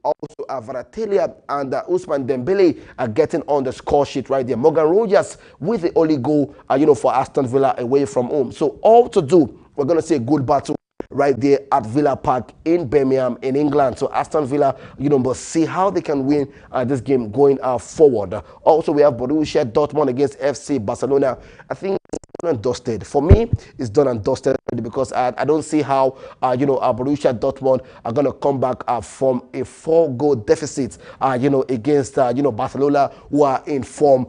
also Varatelia and Ousmane Dembele are getting on the score sheet right there. Morgan Rogers with the only goal, for Aston Villa away from home. So all to do, we're going to see a good battle right there at Villa Park in Birmingham in England. So Aston Villa, must see how they can win this game going forward. Also, we have Borussia Dortmund against FC Barcelona. I think it's done and dusted. For me, it's done and dusted because I don't see how, Borussia Dortmund are going to come back from a 4-goal deficit, against, Barcelona, who are in form,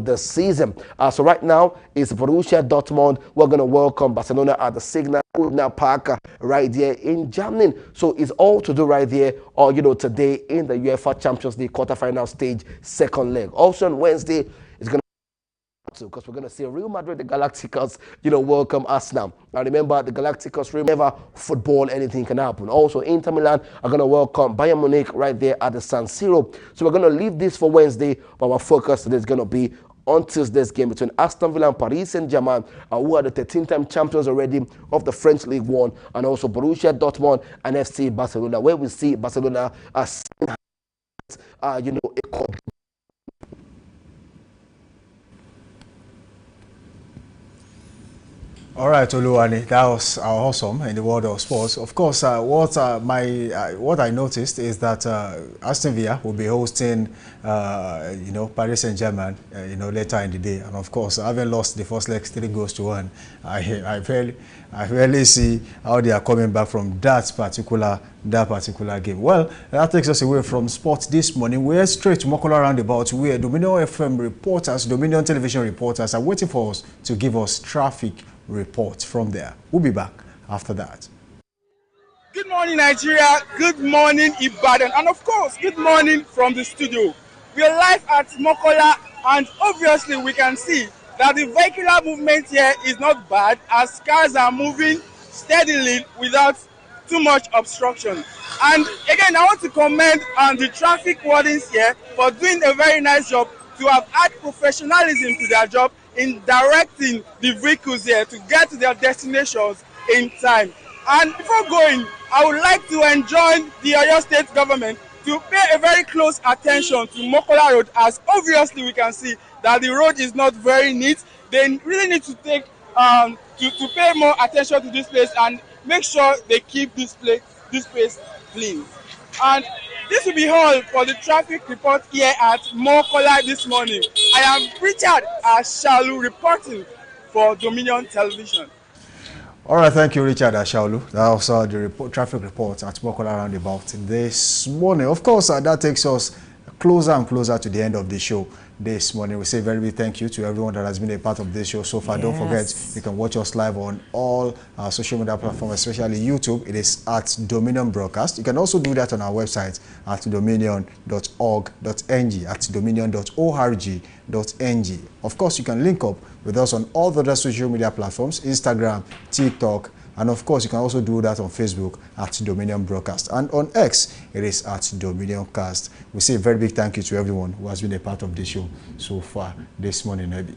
this season. So right now, it's Borussia Dortmund. We're going to welcome Barcelona at the Signal Iduna Park right there in Germany. So it's all to do right there, today in the UEFA Champions League quarterfinal stage, second leg. Also on Wednesday, it's going to, because we're going to see Real Madrid, the Galacticos, welcome Arsenal. Now remember, the Galacticos, remember, football, anything can happen. Also, Inter Milan are going to welcome Bayern Munich right there at the San Siro. So we're going to leave this for Wednesday, but our focus today is going to be on Tuesday's game between Aston Villa and Paris Saint-Germain, who are the 13-time champions already of the French League 1, and also Borussia Dortmund and FC Barcelona, where we see Barcelona as a All right, Oluwani, that was awesome in the world of sports. Of course, what I noticed is that Aston Villa will be hosting, Paris Saint-Germain, later in the day. And of course, having lost the first leg 3-1, I really see how they are coming back from that particular game. Well, that takes us away from sports this morning. We're straight to Mokola Roundabout, where Dominion FM reporters, Dominion Television reporters are waiting for us to give us traffic reports from there. We'll be back after that. Good morning, Nigeria. Good morning, Ibadan. And of course, good morning from the studio. We are live at Mokola, and obviously we can see that the vehicular movement here is not bad, as cars are moving steadily without too much obstruction. And again, I want to commend on the traffic wardens here for doing a very nice job to have add professionalism to their job in directing the vehicles here to get to their destinations in time. And before going, I would like to enjoin the Oyo State government to pay a very close attention to Mokola Road, as obviously we can see that the road is not very neat. They really need to take to pay more attention to this place and make sure they keep this place clean. And this will be all for the traffic report here at Mokola this morning. I am Richard Ashalu reporting for Dominion Television. All right, thank you, Richard Ashalu. That was the traffic report at Mokola Roundabout this morning. Of course, that takes us closer and closer to the end of the show this morning. We say very big thank you to everyone that has been a part of this show so far. Yes. Don't forget, you can watch us live on all our social media platforms, especially YouTube. It is at Dominion Broadcast. You can also do that on our website at dominion.org.ng, at dominion.org.ng. Of course, you can link up with us on all the other social media platforms, Instagram, TikTok, and of course, you can also do that on Facebook at Dominion Broadcast. And on X, it is at Dominion Cast. We say a very big thank you to everyone who has been a part of this show so far this morning, Abby.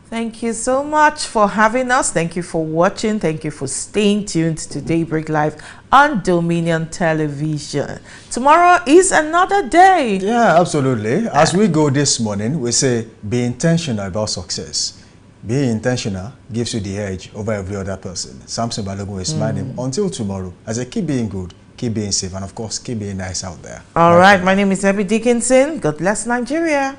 Thank you so much for having us. Thank you for watching. Thank you for staying tuned to Daybreak Live on Dominion Television. Tomorrow is another day. Yeah, absolutely. As we go this morning, we say be intentional about success. Being intentional gives you the edge over every other person. Samson Balogun is my name. Until tomorrow, as I keep being good, keep being safe, and of course, keep being nice out there. All right. My name is Abby Dickinson. God bless Nigeria.